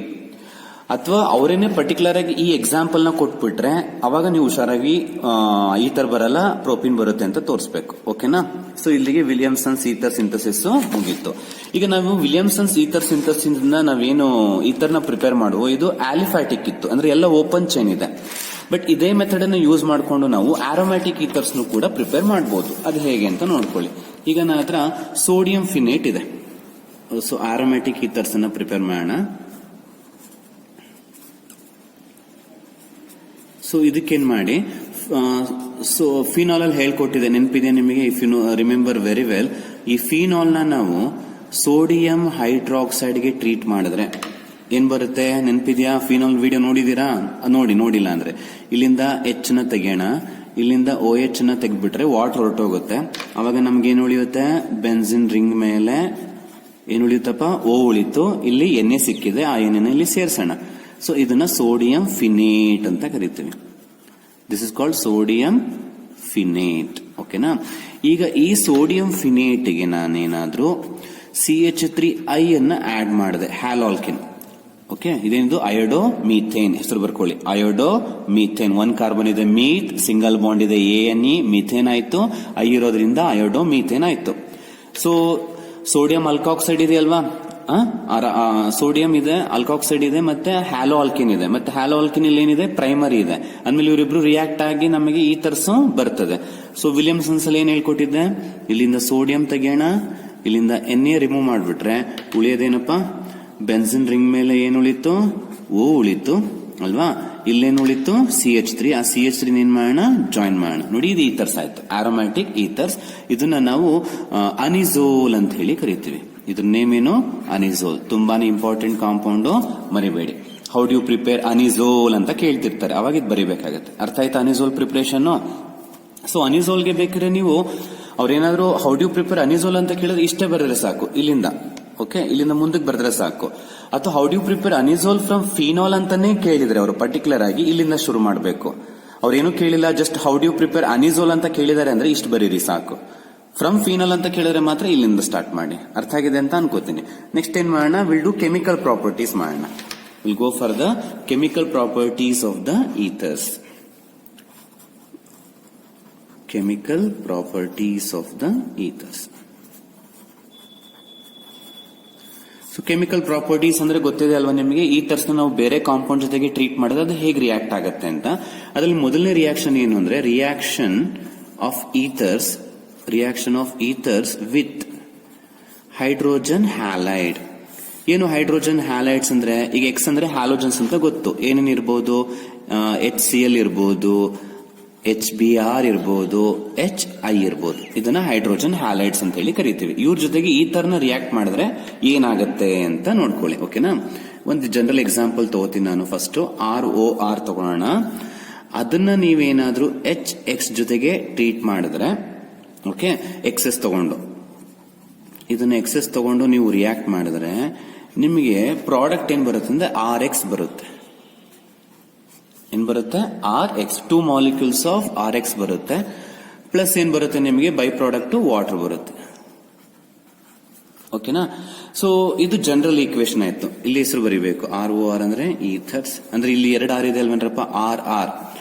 ಅಥವಾ ಅವರೇನೆ ಪರ್ಟಿಕ್ಯುಲರ್ ಆಗಿ ಈ ಎಕ್ಸಾಂಪಲ್ ನ ಕೊಟ್ಬಿಟ್ರೆ ಅವಾಗ ನೀವು ಹುಷಾರಾಗಿ ಈಥರ್ ಬರಲ್ಲ, ಪ್ರೋಪೀನ್ ಬರುತ್ತೆ ಅಂತ ತೋರಿಸಬೇಕು. ಓಕೆನಾ? ಸೊ ಇಲ್ಲಿಗೆ ವಿಲಿಯಮ್ಸನ್ಸ್ ಈಥರ್ ಸಿಂಥಸಿಸ್ ಮುಗೀತು. ಈಗ ನಾವು ವಿಲಿಯಮ್ಸನ್ಸ್ ಈಥರ್ ಸಿಂಥಸಿಸ್ ನಾವೇನು ಈಥರ್ ನ ಪ್ರಿಪೇರ್ ಮಾಡುವ, ಇದು ಆಲಿಫ್ಯಾಟಿಕ್ ಇತ್ತು, ಅಂದ್ರೆ ಎಲ್ಲ ಓಪನ್ ಚೈನ್ ಇದೆ. ಬಟ್ ಇದೇ ಮೆಥಡ್ ಅನ್ನು ಯೂಸ್ ಮಾಡಿಕೊಂಡು ನಾವು ಆರೋಮ್ಯಾಟಿಕ್ ಈಥರ್ಸ್ ಕೂಡ ಪ್ರಿಪೇರ್ ಮಾಡಬಹುದು. ಅದು ಹೇಗೆ ಅಂತ ನೋಡ್ಕೊಳ್ಳಿ. ಈಗ ನನ್ನ ಹತ್ರ ಸೋಡಿಯಂ ಫಿನೇಟ್ ಇದೆ. ಸೊ ಆರೋಮ್ಯಾಟಿಕ್ ಈಥರ್ಸ್ ಅನ್ನ ಪ್ರಿಪೇರ್ ಮಾಡೋಣ. ಸೊ ಇದಕ್ಕೇನ್ ಮಾಡಿ, ಸೊ ಫಿನಾಲ್ ಅಲ್ಲಿ ಹೇಳ್ಕೊಟ್ಟಿದೆ, ನೆನಪಿದೆ ನಿಮಗೆ? If you remember very well, ಈ ಫಿನಾಲ್ ನ ನಾವು ಸೋಡಿಯಂ ಹೈಡ್ರಾಕ್ಸೈಡ್ ಗೆ ಟ್ರೀಟ್ ಮಾಡಿದ್ರೆ ಏನ್ ಬರುತ್ತೆ? ನೆನಪಿದ್ಯಾ? ಫಿನಾಲ್ ವಿಡಿಯೋ ನೋಡಿದೀರಾ? ನೋಡಿಲ್ಲ ಅಂದ್ರೆ ಇಲ್ಲಿಂದ H ನ ತೆಗೆಯೋಣ, ಇಲ್ಲಿಂದ OH ನ ತೆಗೆದ್ಬಿಟ್ರೆ ವಾಟರ್ ಹೊರಟೋಗುತ್ತೆ. ಅವಾಗ ನಮ್ಗೆ ಏನ್ ಉಳಿಯುತ್ತೆ? ಬೆನ್ಸಿನ್ ರಿಂಗ್ ಮೇಲೆ ಏನ್ ಉಳಿಯುತ್ತಪ್ಪ? O ಉಳಿತು. ಇಲ್ಲಿ NA ಸಿಕ್ಕಿದೆ, ಆ NA ಇಲ್ಲಿ ಸೇರ್ಸೋಣ. ಸೊ ಇದನ್ನ ಸೋಡಿಯಂ ಫಿನೇಟ್ ಅಂತ ಕರಿತೀವಿ. This is called sodium phenate. ಓಕೆನಾ? ಈಗ ಈ ಸೋಡಿಯಂ ಫಿನೇಟ್ಗೆ ನಾನೇನಾದ್ರೂ CH3I ಅನ್ನ ಆಡ್ ಮಾಡಿದೆ, ಹ್ಯಾಲಾಲ್ಕಿನ್. ಓಕೆ, ಇದೇನಿದು? ಅಯೋಡೋ ಮೀಥೇನ್. ಹೆಸರು ಬರ್ಕೊಳ್ಳಿ, ಅಯೋಡೋ ಮೀಥೇನ್. 1 ಕಾರ್ಬನ್ ಇದೆ, ಮೀತ್, ಸಿಂಗಲ್ ಬಾಂಡ್ ಇದೆ, ANE, ಮೀಥೇನ್ ಆಯ್ತು. I ಇರೋದ್ರಿಂದ ಅಯೋಡೋ ಮೀಥೇನ್ ಆಯ್ತು. ಸೊ ಸೋಡಿಯಂ ಅಲ್ಕಾಕ್ಸೈಡ್ ಇದೆ ಅಲ್ವಾ? ಸೋಡಿಯಂ ಇದೆ, ಅಲ್ಕಾಕ್ಸೈಡ್ ಇದೆ, ಮತ್ತೆ ಹ್ಯಾಲೋ ಆಲ್ಕಿನ್ ಇದೆ. ಮತ್ತೆ ಹ್ಯಾಲೋ ಆಲ್ಕಿನ್ ಇಲ್ಲಿ ಏನಿದೆ? ಪ್ರೈಮರಿ ಇದೆ. ಅಂದ್ಮೇಲೆ ಇವರಿಬ್ರು ರಿಯಾಕ್ಟ್ ಆಗಿ ನಮಗೆ ಈ ತರ್ಸು ಬರ್ತದೆ. ಸೊ ವಿಲಿಯಮ್ಸನ್ಸ್ ಅಲ್ಲಿ ಏನ್ ಹೇಳ್ಕೊಟ್ಟಿದ್ದೆ? ಇಲ್ಲಿಂದ ಸೋಡಿಯಂ ತೆಗೆಯೋಣ, ಇಲ್ಲಿಂದ NA ರಿಮೂವ್ ಮಾಡ್ಬಿಟ್ರೆ ಉಳಿಯೋದೇನಪ್ಪ? ಬೆನ್ಸಿನ್ ರಿಂಗ್ ಮೇಲೆ ಏನ್ ಉಳಿತು? O ಉಳಿತು ಅಲ್ವಾ? ಇಲ್ಲೇನು ಉಳಿತು? CH3. ಆ CH3 ಏನ್ ಮಾಡೋಣ? ಜಾಯಿನ್ ಮಾಡೋಣ. ನೋಡಿ, ಇದು ಈಥರ್ಸ್ ಆಯ್ತು, ಆರೋಮ್ಯಾಟಿಕ್ ಈಥರ್ಸ್. ಇದನ್ನ ನಾವು ಅನಿಸೋಲ್ ಅಂತ ಹೇಳಿ ಕರಿತೀವಿ. ಇದ್ರ ನೇಮ್ ಏನು? ಅನಿಸೋಲ್. ತುಂಬಾನೇ ಇಂಪಾರ್ಟೆಂಟ್ ಕಾಂಪೌಂಡ್, ಮರಿಬೇಡಿ. How do you prepare anisole ಅಂತ ಕೇಳ್ತಿರ್ತಾರೆ, ಅವಾಗ ಇದು ಬರಿಬೇಕಾಗತ್ತೆ. ಅರ್ಥ ಆಯ್ತಾ ಅನಿಸೋಲ್ ಪ್ರಿಪರೇಷನ್? ಸೊ ಅನಿಸೋಲ್ಗೆ ಬೇಕಾದ್ರೆ ನೀವು ಅವ್ರೇನಾದ್ರು how do you prepare anisole ಅಂತ ಕೇಳಿದ್ರೆ ಇಷ್ಟೇ ಬರೆದ್ರೆ ಸಾಕು, ಇಲ್ಲಿಂದ. ಓಕೆ, ಇಲ್ಲಿಂದ ಮುಂದಕ್ಕೆ ಬರೆದ್ರೆ ಸಾಕು. ಅಥವಾ how do you prepare anisole from phenol ಅಂತಾನೆ ಕೇಳಿದ್ರೆ ಅವರು ಪರ್ಟಿಕ್ಯುಲರ್ ಆಗಿ ಇಲ್ಲಿಂದ ಶುರು ಮಾಡಬೇಕು. ಅವ್ರೇನು ಕೇಳಿಲ್ಲ, just how do you prepare anisole ಅಂತ ಕೇಳಿದಾರೆ ಅಂದ್ರೆ ಇಷ್ಟು ಬರೀರಿ ಸಾಕು. ಫ್ರಮ್ ಫಿನಾಲ್ ಅಂತ ಕೇಳಿದ್ರೆ ಮಾತ್ರ ಇಲ್ಲಿಂದ ಸ್ಟಾರ್ಟ್ ಮಾಡಿ. ಅರ್ಥ ಆಗಿದೆ ಅಂತ ಅನ್ಕೋತೀನಿ. ನೆಕ್ಸ್ಟ್ ಏನ್ ಮಾಡೋಣ? ವಿಲ್ ಡೂ ಕೆಮಿಕಲ್ ಪ್ರಾಪರ್ಟೀಸ್ ಮಾಡೋಣ. We'll go for the chemical properties of the ethers. Chemical properties of the ethers. So chemical properties ಅಂದ್ರೆ ಗೊತ್ತಿದೆ ಅಲ್ವಾ ನಿಮಗೆ? ಈಥರ್ಸ್ ನಾವು ಬೇರೆ ಕಾಂಪೌಂಡ್ ಜೊತೆಗೆ ಟ್ರೀಟ್ ಮಾಡಿದ್ರೆ ಅದು ಹೇಗೆ ರಿಯಾಕ್ಟ್ ಆಗುತ್ತೆ ಅಂತ. ಅದರಲ್ಲಿ ಮೊದಲನೇ ರಿಯಾಕ್ಷನ್ ಏನು ಅಂದ್ರೆ reaction of ethers with hydrogen halide. ಏನು ಹೈಡ್ರೋಜನ್ ಹ್ಯಾಲೈಡ್ಸ್ ಅಂದ್ರೆ? ಈಗ X ಅಂದ್ರೆ ಹ್ಯಾಲೋಜನ್ಸ್ ಅಂತ ಗೊತ್ತು. ಏನೇನು ಇರ್ಬೋದು? HCl ಇರ್ಬೋದು, HBr ಇರ್ಬೋದು, HI ಇರ್ಬೋದು. ಇದನ್ನ ಹೈಡ್ರೋಜನ್ ಹ್ಯಾಲೈಡ್ಸ್ ಅಂತ ಹೇಳಿ ಕರಿತೀವಿ. ಇವ್ರ ಜೊತೆಗೆ ಈ ತರನ ರಿಯಾಕ್ಟ್ ಮಾಡಿದ್ರೆ ಏನಾಗುತ್ತೆ ಅಂತ ನೋಡ್ಕೊಳ್ಳಿ. ಓಕೆನಾ? ಒಂದು ಜನರಲ್ ಎಕ್ಸಾಂಪಲ್ ತಗೋತೀನಿ ನಾನು. ಫಸ್ಟ್ ROR ತಗೊಳ್ಳೋಣ. ಅದನ್ನ ನೀವೇನಾದ್ರೂ HX ಜೊತೆಗೆ ಟ್ರೀಟ್ ಮಾಡಿದ್ರೆ, ಓಕೆ, XS ತಗೊಂಡು ಇದನ್ನ XS ತಗೊಂಡು ನೀವು ರಿಯಾಕ್ಟ್ ಮಾಡಿದ್ರೆ ನಿಮಗೆ ಪ್ರಾಡಕ್ಟ್ ಏನ್ ಬರುತ್ತೆ ಅಂದ್ರೆ RX ಬರುತ್ತೆ. ಏನ್ ಬರುತ್ತೆ? RX. 2 ಮಾಲಿಕ್ಯೂಲ್ಸ್ ಆಫ್ RX ಬರುತ್ತೆ. ಪ್ಲಸ್ ಏನ್ ಬರುತ್ತೆ ನಿಮಗೆ? ಬೈ ಪ್ರಾಡಕ್ಟ್ ವಾಟರ್ ಬರುತ್ತೆ. ಓಕೆನಾ? ಸೊ ಇದು ಜನರಲ್ ಈಕ್ವೇಶನ್ ಆಯ್ತು. ಇಲ್ಲಿ ಹೆಸರು ಬರೀಬೇಕು, ROR ಅಂದ್ರೆ ಈಥರ್ಸ್. ಅಂದ್ರೆ ಇಲ್ಲಿ 2 R ಇದೆ ಅಲ್ವೇನ್ರಪ್ಪ? RR.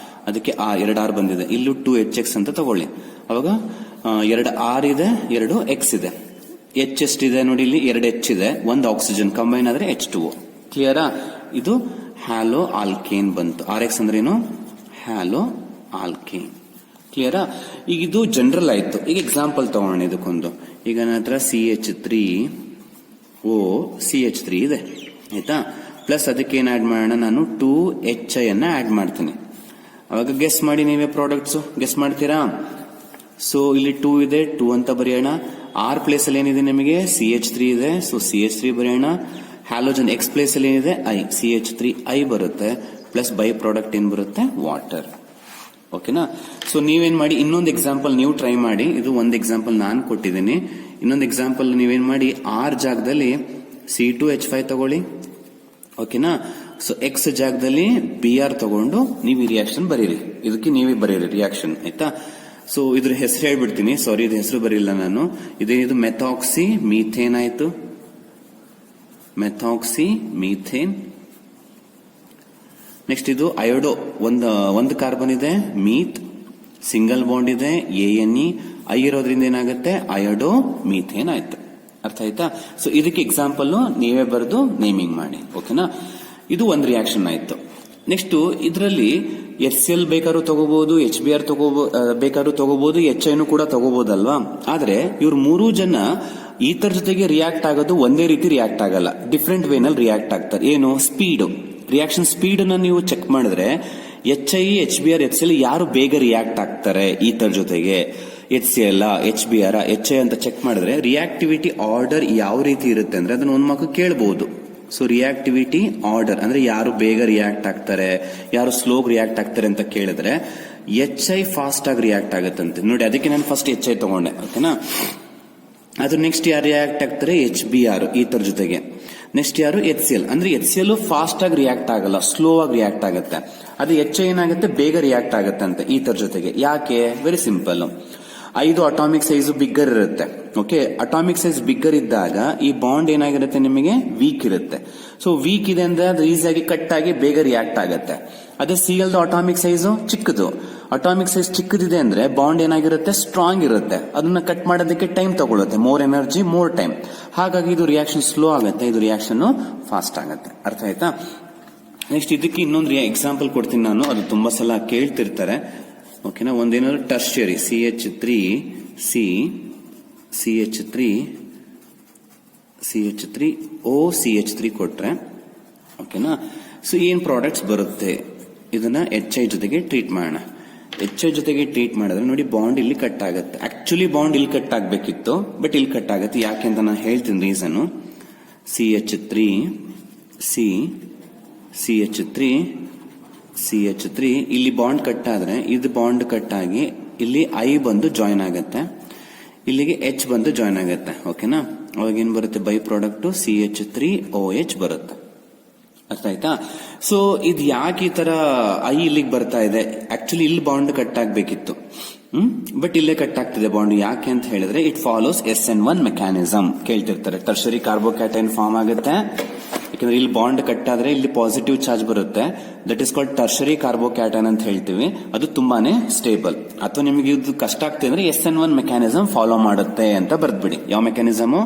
ಅದಕ್ಕೆ 2 R ಬಂದಿದೆ. ಇಲ್ಲೂ 2HX ಅಂತ ತಗೊಳ್ಳಿ. ಅವಾಗ 2 R ಇದೆ, 2 X ಇದೆ. H ಎಷ್ಟಿದೆ ನೋಡಿ? ಇಲ್ಲಿ 2 H ಇದೆ, 1 ಆಕ್ಸಿಜನ್, ಕಂಬೈನ್ ಆದ್ರೆ H2O. ಕ್ಲಿಯರಾ? ಇದು ಹ್ಯಾಲೋ ಆಲ್ಕೇನ್ ಬಂತು. RX ಅಂದ್ರೇನು? Haloalkane. ಕ್ಲಿಯರಾ? ಈಗ ಇದು ಜನರಲ್ ಆಯ್ತು. ಈಗ ಎಕ್ಸಾಂಪಲ್ ತಗೋಣ ಇದಕ್ಕೊಂದು. ಈಗ ನನ್ನ ಹತ್ರ CH3O ಇದೆ, ಆಯ್ತಾ? ಪ್ಲಸ್ ಅದಕ್ಕೆ ಏನ್ ಆಡ್ ಮಾಡೋಣ, ನಾನು 2HI ಅನ್ನ ಆಡ್ ಮಾಡ್ತೀನಿ. ಅವಾಗ ಗೆಸ್ ಮಾಡಿ ನೀವೇ ಪ್ರಾಡಕ್ಟ್ಸ್ ಗೆಸ್ ಮಾಡ್ತೀರಾ? ಸೊ ಇಲ್ಲಿ 2 ಇದೆ, 2 ಅಂತ ಬರೆಯೋಣ. ಆರ್ ಪ್ಲೇಸ್ ಅಲ್ಲಿ ಏನಿದೆ ನಿಮಗೆ CH3 ಇದೆ, ಸೊ CH3 ಬರೆಯೋಣ. ಹ್ಯಾಲೋಜನ್ X ಪ್ಲೇಸ್ ಅಲ್ಲಿ ಏನಿದೆ CH3I ಬರುತ್ತೆ. ಪ್ಲಸ್ ಬೈ ಪ್ರಾಡಕ್ಟ್ ಏನ್ ಬರುತ್ತೆ, ವಾಟರ್. ಓಕೆನಾ? ಸೊ ನೀವೇನ್ ಮಾಡಿ, ಇನ್ನೊಂದು ಎಕ್ಸಾಂಪಲ್ ನೀವು ಟ್ರೈ ಮಾಡಿ. ಇದು ಒಂದು ಎಕ್ಸಾಂಪಲ್ ನಾನು ಕೊಟ್ಟಿದ್ದೀನಿ. ಇನ್ನೊಂದು ಎಕ್ಸಾಂಪಲ್ ನೀವೇನ್ ಮಾಡಿ, ಆರ್ ಜಾಗದಲ್ಲಿ C2H5 ತಗೊಳ್ಳಿ. ಓಕೆನಾ? ಸೊ X ಜಾಗದಲ್ಲಿ Br ತಗೊಂಡು ನೀವು ಈ ರಿಯಾಕ್ಷನ್ ಬರೀರಿ. ಇದಕ್ಕೆ ನೀವೇ ಬರೀರಿ ರಿಯಾಕ್ಷನ್, ಆಯ್ತಾ? ಸೊ ಇದ್ರ ಹೆಸರು ಹೇಳ್ಬಿಡ್ತೀನಿ. ಸಾರಿ, ಇದು ಹೆಸರು ಬರೀಲ್ಲ ನಾನು. ಇದೇನಿದು ಮೆಥಾಕ್ಸಿ ಮೀಥೇನ್ ಆಯ್ತು. Methoxy methane. ನೆಕ್ಸ್ಟ್ ಇದು ಅಯೋಡೋ, ಒಂದು ಕಾರ್ಬನ್ ಇದೆ, ಮೀತ್, ಸಿಂಗಲ್ ಬಾಂಡ್ ಇದೆ, ANE, ಐ ಇರೋದ್ರಿಂದ ಏನಾಗುತ್ತೆ, ಅಯೋಡೋ ಮೀಥೇನ್ ಆಯ್ತು. ಅರ್ಥ ಆಯ್ತಾ? ಸೊ ಇದಕ್ಕೆ ಎಕ್ಸಾಂಪಲ್ ನೀವೇ ಬರೆದು ನೇಮಿಂಗ್ ಮಾಡಿ. ಓಕೆನಾ? ಇದು ಒಂದು ರಿಯಾಕ್ಷನ್ ಆಯ್ತು. ನೆಕ್ಸ್ಟ್ ಇದರಲ್ಲಿ HCl ಬೇಕಾದ್ರೂ ತಗೋಬಹುದು, HBr ಬೇಕಾದ್ರೂ ತಗೋಬಹುದು, HIನೂ ಕೂಡ ತಗೋಬಹುದಲ್ವಾ? ಆದ್ರೆ ಇವ್ರು 3 ಜನ ಈಥರ್ ಜೊತೆಗೆ ರಿಯಾಕ್ಟ್ ಆಗೋದು ಒಂದೇ ರೀತಿ ರಿಯಾಕ್ಟ್ ಆಗಲ್ಲ, ಡಿಫ್ರೆಂಟ್ ವೇನಲ್ಲಿ ರಿಯಾಕ್ಟ್ ಆಗ್ತಾರೆ. ಏನು? ಸ್ಪೀಡ್, ರಿಯಾಕ್ಷನ್ ಸ್ಪೀಡ್ ಅನ್ನ ನೀವು ಚೆಕ್ ಮಾಡಿದ್ರೆ HI, HBr, HCl ಯಾರು ಬೇಗ ರಿಯಾಕ್ಟ್ ಆಗ್ತಾರೆ ಈಥರ್ ಜೊತೆಗೆ, HCl, HBr, HI ಅಂತ ಚೆಕ್ ಮಾಡಿದ್ರೆ ರಿಯಾಕ್ಟಿವಿಟಿ ಆರ್ಡರ್ ಯಾವ ರೀತಿ ಇರುತ್ತೆ ಅಂದ್ರೆ ಅದನ್ನ ಒಂದ್ ಮಕ್ಕಳು ಕೇಳಬಹುದು. ಸೊ ರಿಯಾಕ್ಟಿವಿಟಿ ಆರ್ಡರ್ ಅಂದ್ರೆ ಯಾರು ಬೇಗ ರಿಯಾಕ್ಟ್ ಆಗ್ತಾರೆ, ಯಾರು ಸ್ಲೋ ರಿಯಾಕ್ಟ್ ಆಗ್ತಾರೆ ಅಂತ ಕೇಳಿದ್ರೆ HI ಫಾಸ್ಟ್ ಆಗಿ ರಿಯಾಕ್ಟ್ ಆಗುತ್ತಂತೆ. ನೋಡಿ, ಅದಕ್ಕೆ ನಾನು ಫಸ್ಟ್ HI ತಗೊಂಡೆ. ಓಕೆನಾ? ಅದು ನೆಕ್ಸ್ಟ್ ಯಾರು ರಿಯಾಕ್ಟ್ ಆಗ್ತಾರೆ, HBr ಈತರ ಜೊತೆಗೆ. ನೆಕ್ಸ್ಟ್ ಯಾರು, HCl. ಅಂದ್ರೆ HCl ಫಾಸ್ಟ್ ಆಗಿ ರಿಯಾಕ್ಟ್ ಆಗಲ್ಲ, ಸ್ಲೋ ಆಗಿ ರಿಯಾಕ್ಟ್ ಆಗುತ್ತೆ. ಅದು HI ಏನಾಗುತ್ತೆ, ಬೇಗ ರಿಯಾಕ್ಟ್ ಆಗುತ್ತಂತೆ ಈತರ ಜೊತೆಗೆ. ಯಾಕೆ? Very simple. 5 atomic size bigger ಇರುತ್ತೆ. ಓಕೆ, ಅಟಾಮಿಕ್ ಸೈಜ್ ಬಿಗ್ಗರ್ ಇದ್ದಾಗ ಈ ಬಾಂಡ್ ಏನಾಗಿರುತ್ತೆ, ನಿಮಗೆ ವೀಕ್ ಇರುತ್ತೆ. ಸೊ ವೀಕ್ ಇದೆ ಅಂದ್ರೆ ಅದು ಈಸಿಯಾಗಿ ಕಟ್ ಆಗಿ ಬೇಗ ರಿಯಾಕ್ಟ್ ಆಗುತ್ತೆ. ಅದೇ Cl ಅಟಾಮಿಕ್ ಸೈಜ್ ಚಿಕ್ಕದು. ಅಟಾಮಿಕ್ ಸೈಜ್ ಚಿಕ್ಕದಿದೆ ಅಂದ್ರೆ ಬಾಂಡ್ ಏನಾಗಿರುತ್ತೆ, ಸ್ಟ್ರಾಂಗ್ ಇರುತ್ತೆ. ಅದನ್ನ ಕಟ್ ಮಾಡೋದಕ್ಕೆ ಟೈಮ್ ತಗೊಳುತ್ತೆ, ಮೋರ್ ಎನರ್ಜಿ, ಮೋರ್ ಟೈಮ್. ಹಾಗಾಗಿ ಇದು ರಿಯಾಕ್ಷನ್ ಸ್ಲೋ ಆಗುತ್ತೆ, ಇದು ರಿಯಾಕ್ಷನ್ ಫಾಸ್ಟ್ ಆಗುತ್ತೆ. ಅರ್ಥ ಆಯ್ತಾ? ನೆಕ್ಸ್ಟ್ ಇದಕ್ಕೆ ಇನ್ನೊಂದು ಎಕ್ಸಾಂಪಲ್ ಕೊಡ್ತೀನಿ ನಾನು, ಅದು ತುಂಬಾ ಸಲ ಕೇಳ್ತಿರ್ತಾರೆ. ಓಕೆನಾ? ಒಂದೇನಾದ್ರು ಟರ್ಷಿಯರಿ CH3O ಕೊಟ್ರೆ, ಓಕೆನಾ? ಸೊ ಏನ್ ಪ್ರಾಡಕ್ಟ್ಸ್ ಬರುತ್ತೆ, ಇದನ್ನ HI ಜೊತೆಗೆ ಟ್ರೀಟ್ ಮಾಡೋಣ. HI ಜೊತೆಗೆ ಟ್ರೀಟ್ ಮಾಡಿದ್ರೆ ನೋಡಿ, ಬಾಂಡ್ ಇಲ್ಲಿ ಕಟ್ ಆಗುತ್ತೆ. ಆಕ್ಚುಲಿ ಬಾಂಡ್ ಇಲ್ಲಿ ಕಟ್ ಆಗ್ಬೇಕಿತ್ತು, ಬಟ್ ಇಲ್ಲಿ ಕಟ್ ಆಗುತ್ತೆ. ಯಾಕೆ ಅಂತ ನಾನು ಹೇಳ್ತೀನಿ ರೀಸನ್. CH3 ಇಲ್ಲಿ ಬಾಂಡ್ ಕಟ್ ಆದ್ರೆ ಇದು ಬಾಂಡ್ ಕಟ್ ಆಗಿ ಇಲ್ಲಿ I ಬಂದು ಜಾಯಿನ್ ಆಗುತ್ತೆ, ಇಲ್ಲಿಗೆ H ಬಂದು ಜಾಯಿನ್ ಆಗುತ್ತೆ. ಓಕೆನಾ? ಅವಾಗ ಏನ್ ಬರುತ್ತೆ, ಬೈ ಪ್ರಾಡಕ್ಟ್ CH3OH ಬರುತ್ತೆ. ಅರ್ಥ ಆಯ್ತಾ? ಸೊ ಇದು ಯಾಕೆ ಈ ತರ I ಇಲ್ಲಿಗೆ ಬರ್ತಾ ಇದೆ, ಆಕ್ಚುಲಿ ಇಲ್ಲಿ ಬಾಂಡ್ ಕಟ್ ಆಗ್ಬೇಕಿತ್ತು, ಬಟ್ ಇಲ್ಲೇ ಕಟ್ ಆಗ್ತಿದೆ ಬಾಂಡ್. ಯಾಕೆ ಅಂತ ಹೇಳಿದ್ರೆ ಇಟ್ ಫಾಲೋಸ್ SN1 ಮೆಕ್ಯಾನಿಸಮ್. ಕೇಳ್ತಿರ್ತಾರೆ, ಟರ್ಷರಿ ಕಾರ್ಬೋಕ್ಯಾಟೈನ್ ಫಾರ್ಮ್ ಆಗುತ್ತೆ. ಯಾಕಂದ್ರೆ ಇಲ್ಲಿ ಬಾಂಡ್ ಕಟ್ ಆದ್ರೆ ಇಲ್ಲಿ ಪಾಸಿಟಿವ್ ಚಾರ್ಜ್ ಬರುತ್ತೆ, that is called tertiary carbocation ಅಂತ ಹೇಳ್ತೀವಿ. ಅದು ತುಂಬಾನೇ ಸ್ಟೇಬಲ್. ಅಥವಾ ನಿಮಗೆ ಇದು ಕಷ್ಟ ಆಗ್ತಿದೆ ಅಂದ್ರೆ SN1 ಮೆಕ್ಯಾನಿಸಮ್ ಫಾಲೋ ಮಾಡುತ್ತೆ ಅಂತ ಬರ್ದ್ಬಿಡಿ. ಯಾವ ಮೆಕ್ಯಾನಿಸಮ್?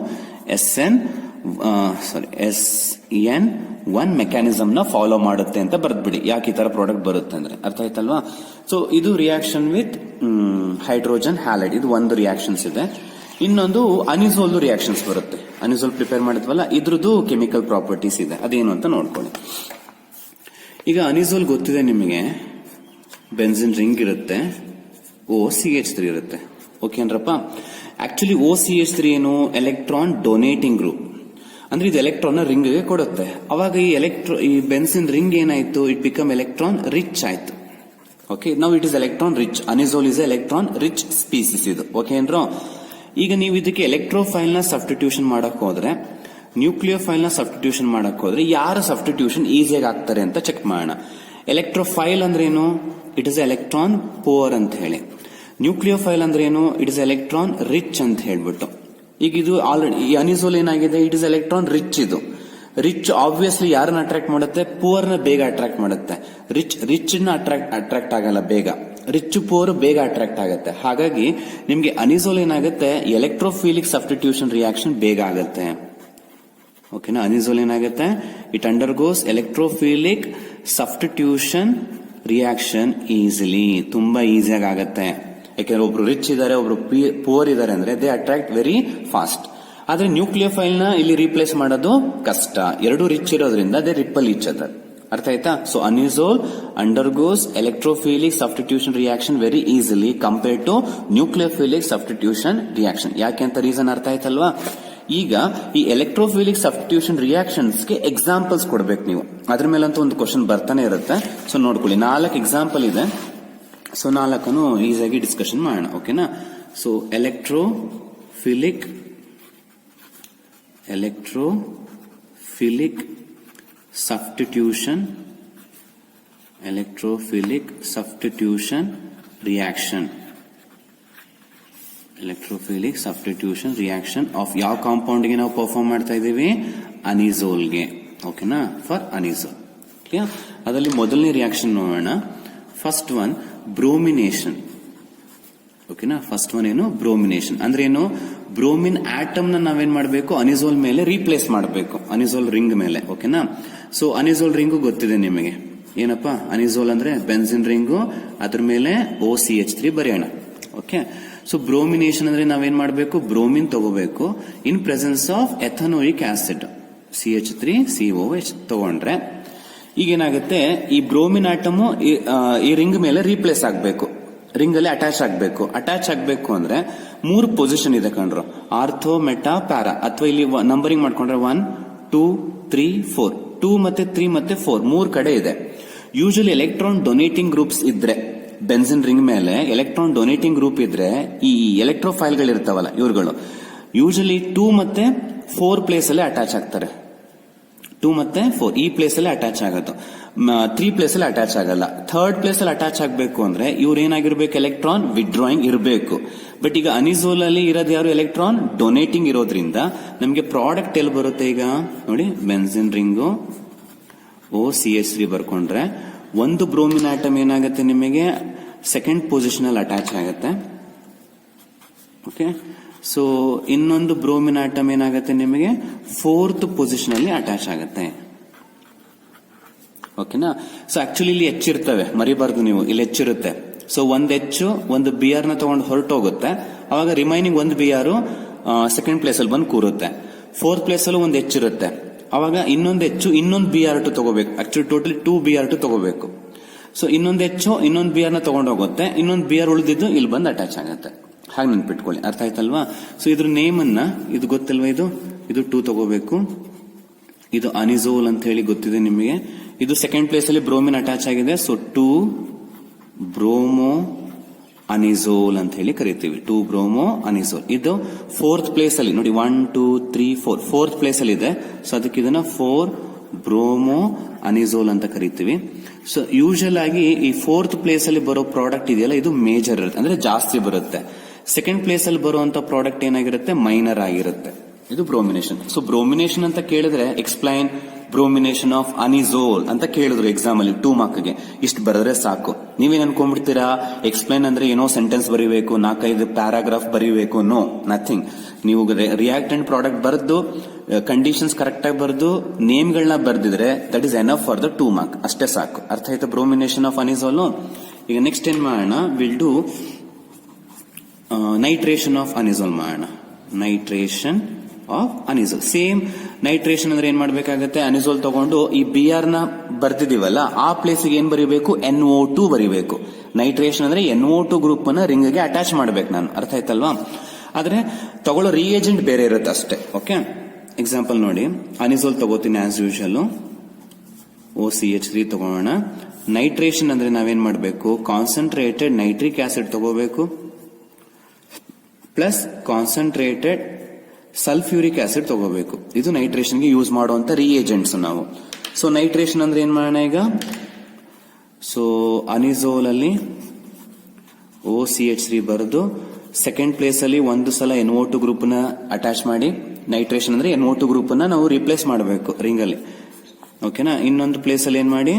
SN1 ಮೆಕ್ಯಾನಿಸಮ್ ನ ಫಾಲೋ ಮಾಡುತ್ತೆ ಅಂತ ಬರ್ದ್ಬಿಡಿ. ಯಾಕೆ ಈ ತರ ಪ್ರಾಡಕ್ಟ್ ಬರುತ್ತೆ ಅಂದ್ರೆ. ಅರ್ಥ ಆಯ್ತಲ್ವಾ? ಸೊ ಇದು ರಿಯಾಕ್ಷನ್ ವಿತ್ ಹೈಡ್ರೋಜನ್ ಹ್ಯಾಲೈಡ್, ಇದು ಒಂದು ರಿಯಾಕ್ಷನ್ಸ್ ಇದೆ. ಇನ್ನೊಂದು ಅನಿಸೋಲ್ ರಿಯಾಕ್ಷನ್ಸ್ ಬರುತ್ತೆ. ಅನಿಸೋಲ್ ಪ್ರಿಪೇರ್ ಮಾಡಿದ್ವಲ್ಲ, ಇದ್ರದ್ದು ಕೆಮಿಕಲ್ ಪ್ರಾಪರ್ಟೀಸ್ ಇದೆ, ಅದೇನು ಅಂತ ನೋಡ್ಕೊಳ್ಳಿ. ಈಗ ಅನಿಸೋಲ್ ಗೊತ್ತಿದೆ ನಿಮಗೆ, ಬೆನ್ಸಿನ್ ರಿಂಗ್ ಇರುತ್ತೆ, OCH3 ಇರುತ್ತೆ. ಓಕೆನ್ರಪ್ಪ? ಆಕ್ಚುಲಿ OCH3 ಏನು, ಎಲೆಕ್ಟ್ರಾನ್ ಡೊನೇಟಿಂಗ್ ಗ್ರೂಪ್. ಅಂದ್ರೆ ಇದು ಎಲೆಕ್ಟ್ರಾನ್ ರಿಂಗ್ ಗೆ ಕೊಡುತ್ತೆ. ಅವಾಗ ಈ ಬೆನ್ಸಿನ್ ರಿಂಗ್ ಏನಾಯ್ತು, ಇಟ್ ಬಿಕಮ್ ಎಲೆಕ್ಟ್ರಾನ್ ರಿಚ್ ಆಯ್ತು. ಓಕೆ, ನಾವು it is electron rich. ಅನಿಸೋಲ್ is electron rich species ಇದು. ಓಕೆ ಏನ್ರೋ? ಈಗ ನೀವು ಇದಕ್ಕೆ ಎಲೆಕ್ಟ್ರೋಫೈಲ್ ನ ಸಬ್ಸ್ಟಿಟ್ಯೂಷನ್ ಮಾಡಕ್ ಹೋದ್ರೆ, ನ್ಯೂಕ್ಲಿಯೋಫೈಲ್ ನ ಸಬ್ಸ್ಟಿಟ್ಯೂಷನ್ ಮಾಡಕ್ ಹೋದ್ರೆ ಯಾರ ಸಬ್ಸ್ಟಿಟ್ಯೂಷನ್ ಈಸಿಯಾಗಿ ಆಗ್ತಾರೆ ಅಂತ ಚೆಕ್ ಮಾಡೋಣ. ಎಲೆಕ್ಟ್ರೋಫೈಲ್ ಅಂದ್ರೆ ಏನು, ಇಟ್ ಇಸ್ ಎಲೆಕ್ಟ್ರಾನ್ ಪೋರ್ ಅಂತ ಹೇಳಿ. ನ್ಯೂಕ್ಲಿಯೋಫೈಲ್ ಅಂದ್ರೆ ಏನು, ಇಟ್ ಇಸ್ ಎಲೆಕ್ಟ್ರಾನ್ ರಿಚ್ ಅಂತ ಹೇಳ್ಬಿಟ್ಟು. ಈಗ ಇದು ಆಲ್ರೆಡಿ ಈ ಅನಿಸೋಲ್ ಏನಾಗಿದೆ, ಇಟ್ ಇಸ್ ಎಲೆಕ್ಟ್ರಾನ್ ರಿಚ್. ಇದು ರಿಚ್ ಆಬ್ವಿಯಸ್ಲಿ ಯಾರನ್ನ ಅಟ್ರಾಕ್ಟ್ ಮಾಡುತ್ತೆ, ಪೂರ್ ನ ಬೇಗ ಅಟ್ರಾಕ್ಟ್ ಮಾಡುತ್ತೆ. ರಿಚ್ ನ ಅಟ್ರಾಕ್ಟ್ ಆಗಲ್ಲ ಬೇಗ, ರಿಚ್ ಪೂರ್ ಬೇಗ ಅಟ್ರಾಕ್ಟ್ ಆಗುತ್ತೆ. ಹಾಗಾಗಿ ನಿಮ್ಗೆ ಅನಿಸೋಲ್ ಏನಾಗುತ್ತೆ, ಎಲೆಕ್ಟ್ರೋಫಿಲಿಕ್ ಸಬ್ಸ್ಟಿಟ್ಯೂಷನ್ ರಿಯಾಕ್ಷನ್ ಬೇಗ ಆಗುತ್ತೆ. ಓಕೆನಾ? ಅನಿಸೋಲ್ ಏನಾಗುತ್ತೆ, it undergoes electrophilic substitution reaction easily, ತುಂಬಾ ಈಸಿಯಾಗಿ ಆಗತ್ತೆ. ಯಾಕೆಂದ್ರೆ ಒಬ್ರು ರಿಚ್ ಇದಾರೆ, ಒಬ್ರು ಪುವರ್ ಇದಾರೆ ಅಂದ್ರೆ ದೇ ಅಟ್ರಾಕ್ಟ್ ವೆರಿ ಫಾಸ್ಟ್. ಆದ್ರೆ ನ್ಯೂಕ್ಲಿಯೋಫೈಲ್ ನ ಇಲ್ಲಿ ರೀಪ್ಲೇಸ್ ಮಾಡೋದು ಕಷ್ಟ. ಎರಡು ರಿಚ್ ಇರೋದ್ರಿಂದ ದೇ ರಿಪಲ್ ಈಚ್ ಅದರ್. ಅರ್ಥ ಆಯ್ತಾ? So anisole undergoes electrophilic substitution reaction very easily compare to nucleophilic substitution reaction. ಯಾಕೆ ಅಂತ ರೀಸನ್ ಅರ್ಥ ಆಯ್ತಲ್ವಾ? ಈಗ ಈ ಎಲೆಕ್ಟ್ರೋಫಿಲಿಕ್ ಸಬ್ಸ್ಟಿಟ್ಯೂಷನ್ ರಿಯಾಕ್ಷನ್ಸ್ಗೆ ಎಕ್ಸಾಂಪಲ್ಸ್ ಕೊಡ್ಬೇಕು ನೀವು. ಅದ್ರ ಮೇಲಂತೂ ಒಂದು ಕ್ವಶನ್ ಬರ್ತಾನೆ ಇರುತ್ತೆ. ಸೊ ನೋಡ್ಕೊಳ್ಳಿ, 4 ಎಕ್ಸಾಂಪಲ್ ಇದೆ. ಸೊ 4 ಈಸಿಯಾಗಿ ಡಿಸ್ಕಷನ್ ಮಾಡೋಣ. ಓಕೆನಾ? So electrophilic substitution reaction of ಯಾವ ಕಾಂಪೌಂಡ್ ಗೆ ನಾವು ಪರ್ಫಾರ್ಮ್ ಮಾಡ್ತಾ ಇದೀವಿ? ಅನಿಸೋಲ್ಗೆ. ಓಕೆನಾ? ಫಾರ್ ಅನಿಸೋಲ್. ಅದರಲ್ಲಿ ಮೊದಲನೇ ರಿಯಾಕ್ಷನ್ ನೋಡೋಣ. First one bromination. ಓಕೆನಾ? ಫಸ್ಟ್ ಒನ್ ಏನು? ಬ್ರೋಮಿನೇಷನ್. ಅಂದ್ರೆ ಏನು? ಬ್ರೋಮಿನ್ ಆಟಮ್ ನ ನಾವೇನ್ ಮಾಡಬೇಕು? ಅನಿಸೋಲ್ ಮೇಲೆ ರೀಪ್ಲೇಸ್ ಮಾಡಬೇಕು, ಅನಿಸೋಲ್ ರಿಂಗ್ ಮೇಲೆ. ಓಕೆನಾ? ಸೊ ಅನಿಸೋಲ್ ರಿಂಗು ಗೊತ್ತಿದೆ ನಿಮಗೆ. ಏನಪ್ಪಾ ಅನಿಸೋಲ್ ಅಂದ್ರೆ? ಬೆನ್ಸಿನ್ ರಿಂಗು, ಅದ್ರ ಮೇಲೆ OCH3 ಬರೆಯೋಣ. ಓಕೆ. ಸೊ ಬ್ರೋಮಿನೇಷನ್ ಅಂದ್ರೆ ನಾವೇನ್ ಮಾಡಬೇಕು? ಬ್ರೋಮಿನ್ ತಗೋಬೇಕು ಇನ್ ಪ್ರೆಸೆನ್ಸ್ ಆಫ್ ಎಥನೋಯಿಕ್ ಆಸಿಡ್ CH3COH ತಗೊಂಡ್ರೆ ಈಗೇನಾಗುತ್ತೆ? ಈ ಬ್ರೋಮಿನ್ ಆಟಮ್ ಈ ರಿಂಗ್ ಮೇಲೆ ರೀಪ್ಲೇಸ್ ಆಗಬೇಕು, ರಿಂಗ್ ಅಲ್ಲಿ ಅಟ್ಯಾಚ್ ಆಗಬೇಕು ಅಂದ್ರೆ 3 ಪೊಸಿಷನ್ ಇದೆ ಕಣ್ರು. Ortho, meta, para. ಅಥವಾ ಇಲ್ಲಿ ನಂಬರಿಂಗ್ ಮಾಡ್ಕೊಂಡ್ರೆ 1 2 3 4, 2 ಮತ್ತೆ 3 ಮತ್ತೆ 4 3 ಕಡೆ ಇದೆ. ಯೂಶಲಿ ಎಲೆಕ್ಟ್ರಾನ್ ಡೊನೇಟಿಂಗ್ ಗ್ರೂಪ್ಸ್ ಇದ್ರೆ, ಬೆನ್ಸಿನ್ ರಿಂಗ್ ಮೇಲೆ ಎಲೆಕ್ಟ್ರಾನ್ ಡೊನೇಟಿಂಗ್ ಗ್ರೂಪ್ ಇದ್ರೆ ಈ ಎಲೆಕ್ಟ್ರೋಫೈಲ್ ಗಳು ಇರ್ತಾವಲ್ಲ ಇವ್ರುಗಳು ಯೂಶಲಿ 2 ಮತ್ತೆ 4 ಪ್ಲೇಸ್ ಅಲ್ಲಿ ಅಟ್ಯಾಚ್ ಆಗ್ತಾರೆ. 2 ಮತ್ತೆ 4 ಈ ಪ್ಲೇಸ್ ಅಲ್ಲಿ ಅಟ್ಯಾಚ್ ಆಗುತ್ತೆ. 3 ಪ್ಲೇಸ್ ಅಲ್ಲಿ ಅಟ್ಯಾಚ್ ಆಗಲ್ಲ. 3rd ಪ್ಲೇಸ್ ಅಲ್ಲಿ ಅಟ್ಯಾಚ್ ಆಗಬೇಕು ಅಂದ್ರೆ ಇವ್ರು ಏನಾಗಿರ್ಬೇಕು? ಎಲೆಕ್ಟ್ರಾನ್ ವಿಡ್ರಾಯಿಂಗ್ ಇರಬೇಕು. ಬಟ್ ಈಗ ಅನಿಸೋಲ್ ಅಲ್ಲಿ ಇರೋದು ಯಾರು? ಎಲೆಕ್ಟ್ರಾನ್ ಡೊನೇಟಿಂಗ್ ಇರೋದ್ರಿಂದ ನಮಗೆ ಪ್ರಾಡಕ್ಟ್ ಎಲ್ಲಿ ಬರುತ್ತೆ? ಈಗ ನೋಡಿ, ಬೆನ್ಸಿನ್ ರಿಂಗು OCH3 ಬರ್ಕೊಂಡ್ರೆ ಒಂದು ಬ್ರೋಮಿನ್ ಆಟಮ್ ಏನಾಗುತ್ತೆ ನಿಮಗೆ? ಸೆಕೆಂಡ್ ಪೊಸಿಷನ್ ಅಲ್ಲಿ ಅಟ್ಯಾಚ್ ಆಗುತ್ತೆ. ಓಕೆ. ಸೊ ಇನ್ನೊಂದು ಬ್ರೋಮಿನ್ ಆಟಮ್ ಏನಾಗುತ್ತೆ ನಿಮಗೆ? 4th ಪೊಸಿಷನ್ ಅಲ್ಲಿ ಅಟ್ಯಾಚ್ ಆಗುತ್ತೆ. ಓಕೆನಾ? ಸೊ ಆಕ್ಚುಲಿ ಇಲ್ಲಿ ಹೆಚ್ಚಿರ್ತವೆ, ಮರಿಬಾರ್ದು ನೀವು. ಇಲ್ಲಿ ಹೆಚ್ಚಿರುತ್ತೆ. ಸೊ ಒಂದು ಹೆಚ್ಚು ಒಂದು BR ನ ತಗೊಂಡು ಹೊರಟೋಗುತ್ತೆ. ಅವಾಗ ರಿಮೈನಿಂಗ್ ಒಂದು BR ಸೆಕೆಂಡ್ ಪ್ಲೇಸ್ ಅಲ್ಲಿ ಬಂದು ಕೂರುತ್ತೆ. 4th ಪ್ಲೇಸ್ ಅಲ್ಲೂ ಒಂದು ಹೆಚ್ಚಿರುತ್ತೆ. ಅವಾಗ ಇನ್ನೊಂದು ಹೆಚ್ಚು ಇನ್ನೊಂದು BR2 ತಗೋಬೇಕು. ಆಕ್ಚುಲಿ ಟೋಟಲಿ 2 BR2 ತಗೋಬೇಕು. ಸೊ ಇನ್ನೊಂದು ಹೆಚ್ಚು ಇನ್ನೊಂದು BR ನ ತಗೊಂಡು ಹೋಗುತ್ತೆ. ಇನ್ನೊಂದು BR ಉಳಿದಿದ್ದು ಇಲ್ಲಿ ಬಂದು ಅಟ್ಯಾಚ್ ಆಗುತ್ತೆ. ಹಾಗೆ ನೆನ್ಪಿಟ್ಕೊಳ್ಳಿ. ಅರ್ಥ ಆಯ್ತಲ್ವಾ? ಸೊ ಇದ್ರ ನೇಮ್ ಅನ್ನ ಇದು ಗೊತ್ತಲ್ವಾ? ಇದು 2 ತಗೋಬೇಕು. ಇದು ಅನಿಸೋಲ್ ಅಂತ ಹೇಳಿ ಗೊತ್ತಿದೆ ನಿಮಗೆ. ಇದು ಸೆಕೆಂಡ್ ಪ್ಲೇಸ್ ಅಲ್ಲಿ ಬ್ರೋಮಿನ್ ಅಟ್ಯಾಚ್ ಆಗಿದೆ. ಸೊ 2 ಬ್ರೋಮೋ ಅನಿಸೋಲ್ ಅಂತ ಹೇಳಿ ಕರಿತೀವಿ. 2 ಬ್ರೋಮೋ ಅನಿಸೋಲ್. ಇದು 4th ಪ್ಲೇಸ್ ಅಲ್ಲಿ ನೋಡಿ, 1 2 3 4 4th ಪ್ಲೇಸ್ ಅಲ್ಲಿ ಇದೆ. ಸೊ ಅದಕ್ಕೆ ಇದನ್ನ 4 ಬ್ರೋಮೋ ಅನಿಸೋಲ್ ಅಂತ ಕರಿತೀವಿ. ಸೊ ಯೂಶಲ್ ಆಗಿ ಈ 4th ಪ್ಲೇಸ್ ಅಲ್ಲಿ ಬರೋ ಪ್ರಾಡಕ್ಟ್ ಇದೆಯಲ್ಲ, ಇದು ಮೇಜರ್ ಇರುತ್ತೆ, ಅಂದ್ರೆ ಜಾಸ್ತಿ ಬರುತ್ತೆ. ಸೆಕೆಂಡ್ ಪ್ಲೇಸ್ ಅಲ್ಲಿ ಬರುವಂತ ಪ್ರಾಡಕ್ಟ್ ಏನಾಗಿರುತ್ತೆ? ಮೈನರ್ ಆಗಿರುತ್ತೆ. ಇದು ಬ್ರೋಮಿನೇಷನ್. ಸೊ ಬ್ರೋಮಿನೇಷನ್ ಅಂತ ಕೇಳಿದ್ರೆ ಎಕ್ಸ್ಪ್ಲೈನ್ ಬ್ರೋಮಿನೇಷನ್ ಆಫ್ ಅನಿಸೋಲ್ ಅಂತ ಕೇಳಿದ್ರು ಎಕ್ಸಾಮ್ ಅಲ್ಲಿ 2 ಮಾರ್ಕ್ಗೆ. ಇಷ್ಟು ಬರೆದ್ರೆ ಸಾಕು. ನೀವೇನ್ ಅನ್ಕೊಂಡ್ಬಿಡ್ತೀರಾ? ಎಕ್ಸ್ಪ್ಲೈನ್ ಅಂದ್ರೆ ಏನೋ ಸೆಂಟೆನ್ಸ್ ಬರೀಬೇಕು, 4-5 ಪ್ಯಾರಾಗ್ರಾಫ್ ಬರೀಬೇಕು. No, nothing. ನೀವು ರಿಯಾಕ್ಟೆಂಟ್ ಪ್ರಾಡಕ್ಟ್ ಬರೆದು ಕಂಡೀಷನ್ಸ್ ಕರೆಕ್ಟ್ ಆಗಿ ಬರೆದು ನೇಮ್ಗಳನ್ನ ಬರ್ದಿದ್ರೆ that is enough for the 2 mark. ಅಷ್ಟೇ ಸಾಕು. ಅರ್ಥ ಆಯ್ತಾ? Bromination of anisole. ಈಗ ನೆಕ್ಸ್ಟ್ ಏನ್ ಮಾಡೋಣ? We'll do nitration of anisole ಮಾಡೋಣ. Nitration of anisole. Same nitration ಅಂದ್ರೆ ಏನ್ ಮಾಡ್ಬೇಕಾಗತ್ತೆ? ಅನಿಸೋಲ್ ತಗೊಂಡು ಈ BR ನ ಬರ್ತಿದೀವಲ್ಲ ಆ ಪ್ಲೇಸ್ಗೆ ಏನ್ ಬರೀಬೇಕು? NO2 ಬರೀಬೇಕು. ನೈಟ್ರೇಷನ್ ಅಂದ್ರೆ NO2 ಗ್ರೂಪ್ ಅನ್ನ ರಿಂಗ್ ಗೆ ಅಟ್ಯಾಚ್ ಮಾಡ್ಬೇಕು ನಾನು. ಅರ್ಥ ಆಯ್ತಲ್ವಾ? ಆದ್ರೆ ತಗೊಳ್ಳೋ ರಿಯೇಜೆಂಟ್ ಬೇರೆ ಇರುತ್ತೆ ಅಷ್ಟೇ. ಓಕೆ. ಎಕ್ಸಾಂಪಲ್ ನೋಡಿ, ಅನಿಸೋಲ್ ತಗೋತೀನಿ ಆಸ್ ಯೂಶಲ್. OCH3 ತಗೋಣ. ನೈಟ್ರೇಷನ್ ಅಂದ್ರೆ ನಾವೇನ್ ಮಾಡಬೇಕು? ಕಾನ್ಸಂಟ್ರೇಟೆಡ್ ನೈಟ್ರಿಕ್ ಆಸಿಡ್ ತಗೋಬೇಕು ಪ್ಲಸ್ ಕಾನ್ಸಂಟ್ರೇಟೆಡ್ ಸಲ್ಫ್ಯೂರಿಕ್ ಆಸಿಡ್ ತಗೋಬೇಕು. ಇದು ನೈಟ್ರೇಷನ್ಗೆ ಯೂಸ್ ಮಾಡುವಂತ ರಿಯೇಜೆಂಟ್ಸ್ ನಾವು. ಸೊ ನೈಟ್ರೇಷನ್ ಅಂದ್ರೆ ಏನ್ ಮಾಡೋಣ ಈಗ? ಸೊ ಅನಿಸೋಲ್ ಅಲ್ಲಿ OCH3 ಬರೆದು ಸೆಕೆಂಡ್ ಪ್ಲೇಸ್ ಅಲ್ಲಿ ಒಂದು ಸಲ NO2 ಗ್ರೂಪ್ ನ ಅಟ್ಯಾಚ್ ಮಾಡಿ, ನೈಟ್ರೇಷನ್ ಅಂದ್ರೆ NO2 ಗ್ರೂಪ್ ನ ನಾವು ರಿಪ್ಲೇಸ್ ಮಾಡಬೇಕು ರಿಂಗ್ ಅಲ್ಲಿ. ಓಕೆನಾ? ಇನ್ನೊಂದು ಪ್ಲೇಸ್ ಅಲ್ಲಿ ಏನ್ ಮಾಡಿ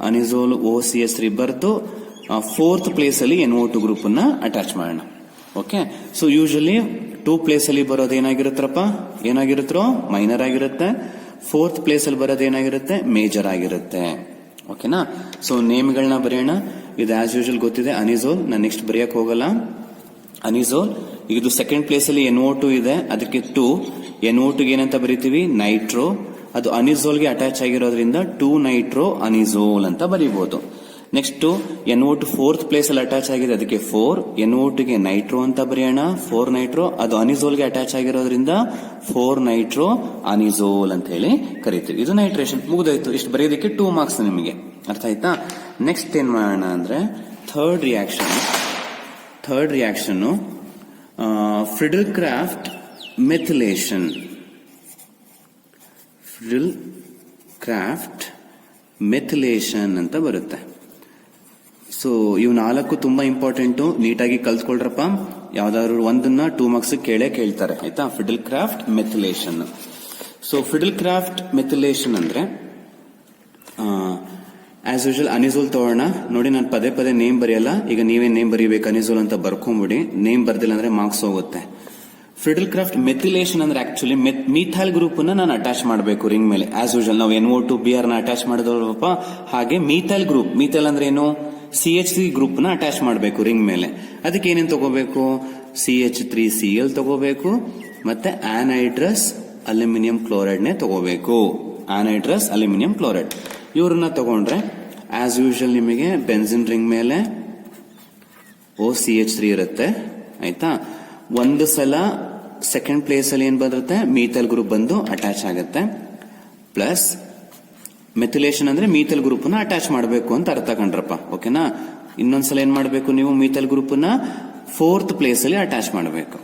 ಅನಿಸೋಲ್ OCH3 ಬರೆದು 4th ಪ್ಲೇಸ್ ಅಲ್ಲಿ NO2 ಗ್ರೂಪ್ ನ ಅಟ್ಯಾಚ್ ಮಾಡೋಣ. ಓಕೆ. ಸೊ ಯೂಶಲಿ 2 ಪ್ಲೇಸ್ ಅಲ್ಲಿ ಬರೋದು ಏನಾಗಿರುತ್ತಪ್ಪ? ಏನಾಗಿರುತ್ತೋ? ಮೈನರ್ ಆಗಿರುತ್ತೆ. 4th ಪ್ಲೇಸ್ ಅಲ್ಲಿ ಬರೋದು ಏನಾಗಿರುತ್ತೆ? ಮೇಜರ್ ಆಗಿರುತ್ತೆ. ಓಕೆನಾ. ಸೊ ನೇಮ್ಗಳನ್ನ ಬರೆಯೋಣ. ಇದು ಆಸ್ ಯೂಶುವಲ್ ಗೊತ್ತಿದೆ ಅನಿಸೋಲ್, ನಾನು ನೆಕ್ಸ್ಟ್ ಬರೆಯಕ್ ಹೋಗಲ್ಲ. ಅನಿಸೋಲ್, ಇದು ಸೆಕೆಂಡ್ ಪ್ಲೇಸ್ ಅಲ್ಲಿ NO2 ಇದೆ, ಅದಕ್ಕೆ 2. NO2 ಏನಂತ ಬರೀತೀವಿ, ನೈಟ್ರೋ. ಅದು ಅನಿಸೋಲ್ಗೆ ಅಟ್ಯಾಚ್ ಆಗಿರೋದ್ರಿಂದ 2 ನೈಟ್ರೋ ಅನಿಸೋಲ್ ಅಂತ ಬರೀಬಹುದು. ನೆಕ್ಸ್ಟ್ NO2 ಫೋರ್ತ್ ಪ್ಲೇಸ್ ಅಲ್ಲಿ ಅಟ್ಯಾಚ್ ಆಗಿದೆ, ಅದಕ್ಕೆ 4. NO2 ಗೆ ನೈಟ್ರೋ ಅಂತ ಬರೆಯೋಣ, 4 ನೈಟ್ರೋ. ಅದು ಅನಿಸೋಲ್ಗೆ ಅಟ್ಯಾಚ್ ಆಗಿರೋದ್ರಿಂದ 4 ನೈಟ್ರೋ ಅನಿಸೋಲ್ ಅಂತ ಹೇಳಿ ಕರಿತೀವಿ. ಇದು ನೈಟ್ರೇಷನ್, ಮುಗಿದೋಯ್ತು. ಇಷ್ಟು ಬರೆಯೋದಕ್ಕೆ 2 ಮಾರ್ಕ್ಸ್ ನಿಮಗೆ, ಅರ್ಥ ಆಯ್ತಾ. ನೆಕ್ಸ್ಟ್ ಏನ್ ಮಾಡೋಣ ಅಂದ್ರೆ third reaction Friedel craft ಮೆಥಿಲೇಷನ್. Friedel craft ಮೆಥಿಲೇಷನ್ ಅಂತ ಬರುತ್ತೆ. ಸೊ ಇವು 4 ತುಂಬಾ ಇಂಪಾರ್ಟೆಂಟ್, ನೀಟಾಗಿ ಕಲ್ತ್ಕೊಳ್ರಪ್ಪ. ಯಾವ್ದಾದ್ರು ಒಂದನ್ನ 2 ಮಾರ್ಕ್ಸ್ ಕೇಳ್ತಾರೆ, ಆಯ್ತಾ. Friedel craft ಮೆಥಿಲೇಷನ್. So Friedel craft ಮೆಥಿಲೇಷನ್ ಅಂದ್ರೆ ಆಸ್ ಯೂಶುವಲ್ ಅನಿಸೋಲ್ ತಗೋಣ. ನೋಡಿ, ನಾನು ಪದೇ ಪದೇ ನೇಮ್ ಬರೆಯಲ್ಲ, ಈಗ ನೀವೇ ನೇಮ್ ಬರೀಬೇಕು. ಅನಿಸೋಲ್ ಅಂತ ಬರ್ಕೊಂಡ್ಬಿಡಿ, ನೇಮ್ ಬರ್ದಿಲ್ಲ ಅಂದ್ರೆ ಮಾರ್ಕ್ಸ್ ಹೋಗುತ್ತೆ. ಫ್ರಿಡಲ್ ಕ್ರಾಫ್ಟ್ ಮೆಥಿಲೇಷನ್ ಅಂದ್ರೆ ಆಕ್ಚುಲಿ ಮೀಥೈಲ್ ಗ್ರೂಪ್ ನಾನು ಅಟ್ಯಾಚ್ ಮಾಡಬೇಕು ರಿಂಗ್ ಮೇಲೆ. ಆಸ್ ಯೂಶುವಲ್ ನಾವು NO2 BR ನ ಅಟ್ಯಾಚ್ ಮಾಡಿದವಪ್ಪ, ಹಾಗೆ ಮೀಥೈಲ್ ಗ್ರೂಪ್, ಮೀಥೈಲ್ ಅಂದ್ರೆ ಏನು, CH3 ಗ್ರೂಪ್ ನ ಅಟ್ಯಾಚ್ ಮಾಡಬೇಕು ರಿಂಗ್ ಮೇಲೆ. ಅದಕ್ಕೆ ಏನೇನು ತಗೋಬೇಕು, CH3Cl ತಗೋಬೇಕು, ಮತ್ತೆ ಆನೈಡ್ರಸ್ ಅಲ್ಯೂಮಿನಿಯಂ ಕ್ಲೋರೈಡ್ ನೇ ತಗೋಬೇಕು. ಆನೈಡ್ರಸ್ ಅಲ್ಯೂಮಿನಿಯಂ ಕ್ಲೋರೈಡ್ ಇವ್ರನ್ನ ತಗೊಂಡ್ರೆ ಆಸ್ ಯೂಶುವಲ್ ನಿಮಗೆ ಬೆನ್ಸಿನ್ ರಿಂಗ್ ಮೇಲೆ OCH3 ಇರುತ್ತೆ, ಆಯ್ತಾ. ಒಂದು ಸಲ ಸೆಕೆಂಡ್ ಪ್ಲೇಸ್ ಅಲ್ಲಿ ಏನ್ ಬರುತ್ತೆ, ಮೀಥೈಲ್ ಗ್ರೂಪ್ ಬಂದು ಅಟ್ಯಾಚ್ ಆಗುತ್ತೆ. ಪ್ಲಸ್ ಮೆಥಿಲೇಷನ್ ಅಂದ್ರೆ ಮೀಥೈಲ್ ಗ್ರೂಪ್ ನ ಅಟ್ಯಾಚ್ ಮಾಡಬೇಕು ಅಂತ ಅರ್ಥ ಕಂಡ್ರಪ್ಪ, ಓಕೆನಾ. ಇನ್ನೊಂದ್ಸಲ ಏನ್ ಮಾಡಬೇಕು ನೀವು, ಮೀಥೈಲ್ ಗ್ರೂಪ್ ನ ಫೋರ್ತ್ ಪ್ಲೇಸ್ ಅಲ್ಲಿ ಅಟ್ಯಾಚ್ ಮಾಡಬೇಕು.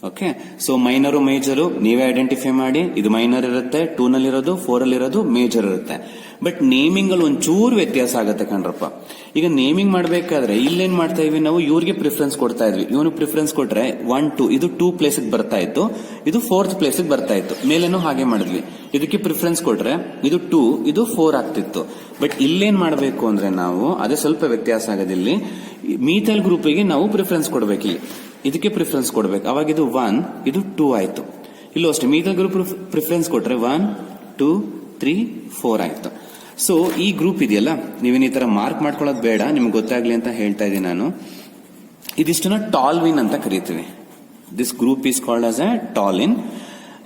ಓಕೆ. ಸೊ ಮೈನರು ಮೇಜರು ನೀವೇ ಐಡೆಂಟಿಫೈ ಮಾಡಿ. ಇದು ಮೈನರ್ ಇರುತ್ತೆ, 2 ನಲ್ಲಿರೋದು, 4 ಅಲ್ಲಿರೋದು ಮೇಜರ್ ಇರುತ್ತೆ. ಬಟ್ ನೇಮಿಂಗ್ ಅಲ್ಲಿ ಒಂಚೂರು ವ್ಯತ್ಯಾಸ ಆಗುತ್ತೆ ಕಣ್ರಪ್ಪ. ಈಗ ನೇಮಿಂಗ್ ಮಾಡ್ಬೇಕಾದ್ರೆ ಇಲ್ಲೇನ್ ಮಾಡ್ತಾ ಇದ್ವಿ ನಾವು, ಇವ್ರಿಗೆ ಪ್ರಿಫರೆನ್ಸ್ ಕೊಡ್ತಾ ಇದ್ವಿ. ಇವನು ಪ್ರಿಫರೆನ್ಸ್ ಕೊಟ್ರೆ 1 2 ಇದು 2 ಪ್ಲೇಸ್ ಬರ್ತಾ ಇತ್ತು, ಇದು 4th ಪ್ಲೇಸ್ ಬರ್ತಾ ಇತ್ತು. ಮೇಲೇನು ಹಾಗೆ ಮಾಡಿದ್ವಿ. ಇದಕ್ಕೆ ಪ್ರಿಫರೆನ್ಸ್ ಕೊಟ್ರೆ ಇದು 2 ಇದು 4 ಆಗ್ತಿತ್ತು. ಬಟ್ ಇಲ್ಲೇನ್ ಮಾಡಬೇಕು ಅಂದ್ರೆ ನಾವು, ಅದೇ ಸ್ವಲ್ಪ ವ್ಯತ್ಯಾಸ ಆಗೋದಿಲ್ಲಿ. ಮೀಥೈಲ್ ಗ್ರೂಪಿಗೆ ನಾವು ಪ್ರಿಫರೆನ್ಸ್ ಕೊಡ್ಬೇಕು, ಇದಕ್ಕೆ ಪ್ರಿಫರೆನ್ಸ್ ಕೊಡ್ಬೇಕು. ಅವಾಗ ಇದು 1 ಇದು 2 ಆಯ್ತು. ಇಲ್ಲೂ ಅಷ್ಟೇ, ಮೀಥೈಲ್ ಗ್ರೂಪ್ ಪ್ರಿಫರೆನ್ಸ್ ಕೊಟ್ರೆ 1 2 3 4 ಆಯ್ತು. ಸೊ ಈ ಗ್ರೂಪ್ ಇದೆಯಲ್ಲ, ನೀವೇನು ಈ ತರ ಮಾರ್ಕ್ ಮಾಡ್ಕೊಳ್ಳೋದು ಬೇಡ, ನಿಮ್ಗೆ ಗೊತ್ತಾಗ್ಲಿ ಅಂತ ಹೇಳ್ತಾ ಇದ್ದೀನಿ ನಾನು. ಇದಿಷ್ಟನ್ನ ಟಾಲ್ವಿನ್ ಅಂತ ಕರಿತೀವಿ. This group is called as A toluene.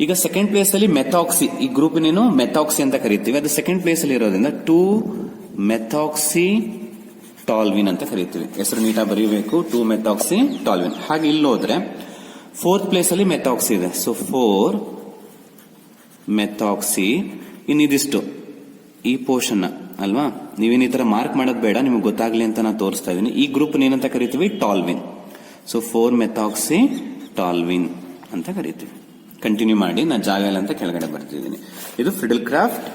ಈಗ ಸೆಕೆಂಡ್ ಪ್ಲೇಸ್ ಅಲ್ಲಿ ಮೆಥಾಕ್ಸಿ, ಈ ಗ್ರೂಪ್ ನೀನು ಮೆಥಾಕ್ಸಿ ಅಂತ ಕರಿತೀವಿ. ಅದು ಸೆಕೆಂಡ್ ಪ್ಲೇಸ್ ಅಲ್ಲಿ ಇರೋದ್ರಿಂದ 2 ಮೆಥಾಕ್ಸಿ ಟಾಲ್ವಿನ್ ಅಂತ ಕರಿತೀವಿ. ಹೆಸರು ನೀಟಾಗಿ ಬರೀಬೇಕು, 2 ಮೆಥಾಕ್ಸಿ ಟಾಲ್ವಿನ್. ಹಾಗೆ ಇಲ್ಲಿ ಹೋದ್ರೆ 4th ಪ್ಲೇಸ್ ಅಲ್ಲಿ ಮೆಥಾಕ್ಸಿ ಇದೆ, ಸೊ 4 ಮೆಥಾಕ್ಸಿ. ಇನ್ನಿದಿಷ್ಟು ಈ ಪೋರ್ಷನ್ ಅಲ್ವಾ, ನೀವೇನು ಈ ತರ ಮಾರ್ಕ್ ಮಾಡೋದು ಬೇಡ, ನಿಮ್ಗೆ ಗೊತ್ತಾಗ್ಲಿ ಅಂತ ನಾನು ತೋರಿಸ್ತಾ ಇದ್ದೀನಿ. ಈ ಗ್ರೂಪ್ ಏನಂತ ಕರಿತೀವಿ, ಟಾಲ್ವಿನ್. ಸೊ 4 ಮೆಥಾಕ್ಸಿ ಟಾಲ್ವಿನ್ ಅಂತ ಕರಿತೀವಿ. ಕಂಟಿನ್ಯೂ ಮಾಡಿ, ನಾನು ಜಾಗ ಇಲ್ಲ ಅಂತ ಕೆಳಗಡೆ ಬರ್ತಿದ್ದೀನಿ. ಇದು ಫ್ರಿಡಲ್ ಕ್ರಾಫ್ಟ್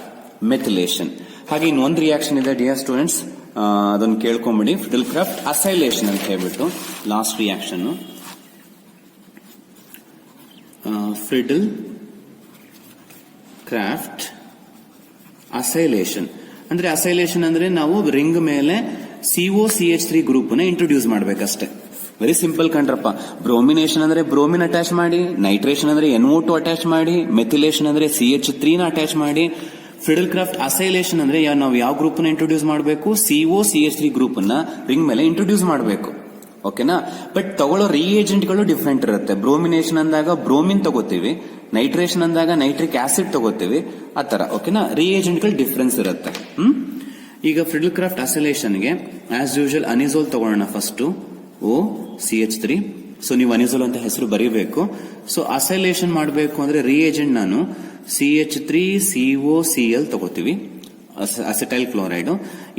ಮೆಥಿಲೇಷನ್. ಹಾಗೆ ಇನ್ನೊಂದು ರಿಯಾಕ್ಷನ್ ಇದೆ ಡಿಯರ್ ಸ್ಟೂಡೆಂಟ್ಸ್, ಅದನ್ನು ಕೇಳ್ಕೊಂಬಿಡಿ. ಫ್ರಿಡಲ್ ಕ್ರಾಫ್ಟ್ ಅಸೈಲೇಷನ್ ಅಂತ ಹೇಳ್ಬಿಟ್ಟು last reaction. Friedel Crafts acylation ಅಂದ್ರೆ, ಅಸೈಲೇಷನ್ ಅಂದ್ರೆ ನಾವು ರಿಂಗ್ ಮೇಲೆ COCH3 ಗ್ರೂಪ್ ನ ಇಂಟ್ರೊಡ್ಯೂಸ್ ಮಾಡ್ಬೇಕಷ್ಟೇ. ವೆರಿ ಸಿಂಪಲ್ ಕಂಡ್ರಪ್ಪ. ಬ್ರೋಮಿನೇಷನ್ ಅಂದ್ರೆ ಬ್ರೋಮಿನ್ ಅಟ್ಯಾಚ್ ಮಾಡಿ, ನೈಟ್ರೇಷನ್ ಅಂದ್ರೆ NO2 ಅಟ್ಯಾಚ್ ಮಾಡಿ, ಮೆಥಿಲೇಷನ್ ಅಂದ್ರೆ CH3 ನ ಅಟ್ಯಾಚ್ ಮಾಡಿ. ಫ್ರಿಡಲ್ ಕ್ರಾಫ್ಟ್ ಅಸೈಲೇಷನ್ ಅಂದ್ರೆ ನಾವು ಯಾವ ಗ್ರೂಪ್ ನ ಇಂಟ್ರೊಡ್ಯೂಸ್ ಮಾಡಬೇಕು, COCH3 ಗ್ರೂಪ್ ನ ರಿಂಗ್ ಮೇಲೆ ಇಂಟ್ರೊಡ್ಯೂಸ್ ಮಾಡಬೇಕು, ಓಕೆನಾ. ಬಟ್ ತಗೊಳ್ಳೋ ರಿಏಜೆಂಟ್ಗಳು ಡಿಫ್ರೆಂಟ್ ಇರುತ್ತೆ. ಬ್ರೋಮಿನೇಷನ್ ಅಂದಾಗ ಬ್ರೋಮಿನ್ ತಗೋತೀವಿ, ನೈಟ್ರೇಷನ್ ಅಂದಾಗ ನೈಟ್ರಿಕ್ ಆಸಿಡ್ ತಗೋತೀವಿ, ಆತರ, ಓಕೆನಾ. ರಿಏಜೆಂಟ್ಗಳು ಡಿಫ್ರೆನ್ಸ್ ಇರುತ್ತೆ. ಈಗ ಫ್ರಿಡಲ್ ಕ್ರಾಫ್ಟ್ ಅಸೈಲೇಷನ್ಗೆ ಆಸ್ ಯೂಶುವಲ್ ಅನಿಸೋಲ್ ತಗೊಳ್ಳೋಣ ಫಸ್ಟ್, OCH3. ಸೊ ನೀವು ಅನಿಸೋಲ್ ಅಂತ ಹೆಸರು ಬರೀಬೇಕು. ಸೊ ಅಸೈಲೇಷನ್ ಮಾಡಬೇಕು ಅಂದ್ರೆ ರಿಏಜೆಂಟ್ ನಾನು CH3COCl ತಗೋತೀವಿ, acetyl chloride,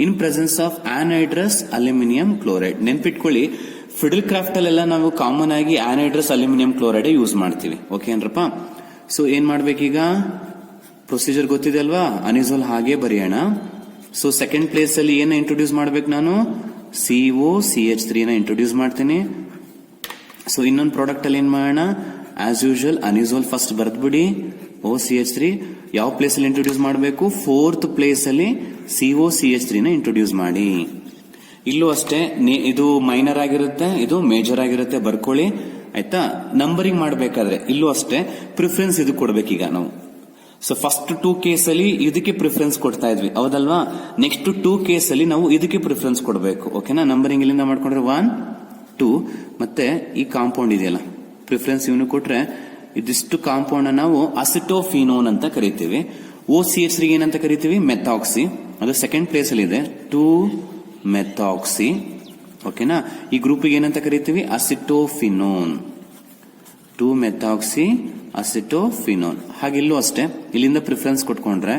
in presence of anhydrous aluminium chloride. ನೆನ್ಪಿಟ್ಕೊಳ್ಳಿ, ಫ್ರಿಡಲ್ ಕ್ರಾಫ್ಟ್ ಅಲ್ಲೆಲ್ಲ ನಾವು ಕಾಮನ್ ಆಗಿ ಆನೈಡ್ರಸ್ ಅಲ್ಯೂಮಿನಿಯಂ ಕ್ಲೋರೈಡ್ ಯೂಸ್ ಮಾಡ್ತೀವಿ, ಓಕೆ ಏನ್ರಪ್ಪ. ಸೊ ಏನ್ ಮಾಡ್ಬೇಕೀಗ, ಪ್ರೊಸೀಜರ್ ಗೊತ್ತಿದೆ ಅಲ್ವಾ, ಅನಿಸೋಲ್ ಹಾಗೆ ಬರೆಯೋಣ. ಸೊ ಸೆಕೆಂಡ್ ಪ್ಲೇಸ್ ಅಲ್ಲಿ ಏನ ಇಂಟ್ರೊಡ್ಯೂಸ್ ಮಾಡ್ಬೇಕು ನಾನು, COCH3 ನ ಇಂಟ್ರೊಡ್ಯೂಸ್ ಮಾಡ್ತೀನಿ. ಸೊ ಇನ್ನೊಂದು ಪ್ರಾಡಕ್ಟ್ ಅಲ್ಲಿ ಏನ್ ಮಾಡೋಣ, ಆಸ್ ಯೂಶುವಲ್ ಅನಿಸೋಲ್ ಫಸ್ಟ್ ಬರ್ದ್ಬಿಡಿ, OCH3 ಯಾವ ಪ್ಲೇಸ್ ಅಲ್ಲಿ ಇಂಟ್ರೊಡ್ಯೂಸ್ ಮಾಡಬೇಕು, 4th ಪ್ಲೇಸ್ ಅಲ್ಲಿ COCH3 ನ ಇಂಟ್ರೊಡ್ಯೂಸ್ ಮಾಡಿ. ಇಲ್ಲೂ ಅಷ್ಟೇ, ಇದು ಮೈನರ್ ಆಗಿರುತ್ತೆ, ಇದು ಮೇಜರ್ ಆಗಿರುತ್ತೆ, ಬರ್ಕೊಳ್ಳಿ ಆಯ್ತಾ. ನಂಬರಿಂಗ್ ಮಾಡಬೇಕಾದ್ರೆ ಇಲ್ಲೂ ಅಷ್ಟೇ ಪ್ರಿಫರೆನ್ಸ್ ಇದು ಕೊಡ್ಬೇಕೀಗ ನಾವು. ಸೊ ಫಸ್ಟ್ 2 ಕೇಸಲ್ಲಿ ಇದಕ್ಕೆ ಪ್ರಿಫರೆನ್ಸ್ ಕೊಡ್ತಾ ಇದ್ವಿ, ಹೌದಲ್ವಾ? ನೆಕ್ಸ್ಟ್ 2 ಕೇಸಲ್ಲಿ ನಾವು ಇದಕ್ಕೆ ಪ್ರಿಫರೆನ್ಸ್ ಕೊಡಬೇಕು. ಓಕೆನಾ? ನಂಬರಿಂಗ್ ಇಲ್ಲಿಂದ ಮಾಡ್ಕೊಂಡ್ರೆ 1, 2 ಮತ್ತೆ ಈ ಕಾಂಪೌಂಡ್ ಇದೆಯಲ್ಲ, ಪ್ರಿಫರೆನ್ಸ್ ಇವನು ಕೊಟ್ರೆ ಇದಿಷ್ಟು ಕಾಂಪೌಂಡ್ ನಾವು ಅಸಿಟೋಫಿನೋನ್ ಅಂತ ಕರಿತೀವಿ. OCH ಏನಂತ ಕರಿತೀವಿ? ಮೆಥಾಕ್ಸಿ. ಅದು ಸೆಕೆಂಡ್ ಪ್ಲೇಸ್ ಅಲ್ಲಿ ಇದೆ, 2-ಮೆಥಾಕ್ಸಿ. ಓಕೆನಾ? ಈ ಗ್ರೂಪ್ ಏನಂತ ಕರಿತೀವಿ? Acetophenone, 2-ಮೆಥಾಕ್ಸಿ acetophenone. ಹಾಗಿಲ್ಲೂ ಅಷ್ಟೇ, ಇಲ್ಲಿಂದ ಪ್ರಿಫರೆನ್ಸ್ ಕೊಟ್ಕೊಂಡ್ರೆ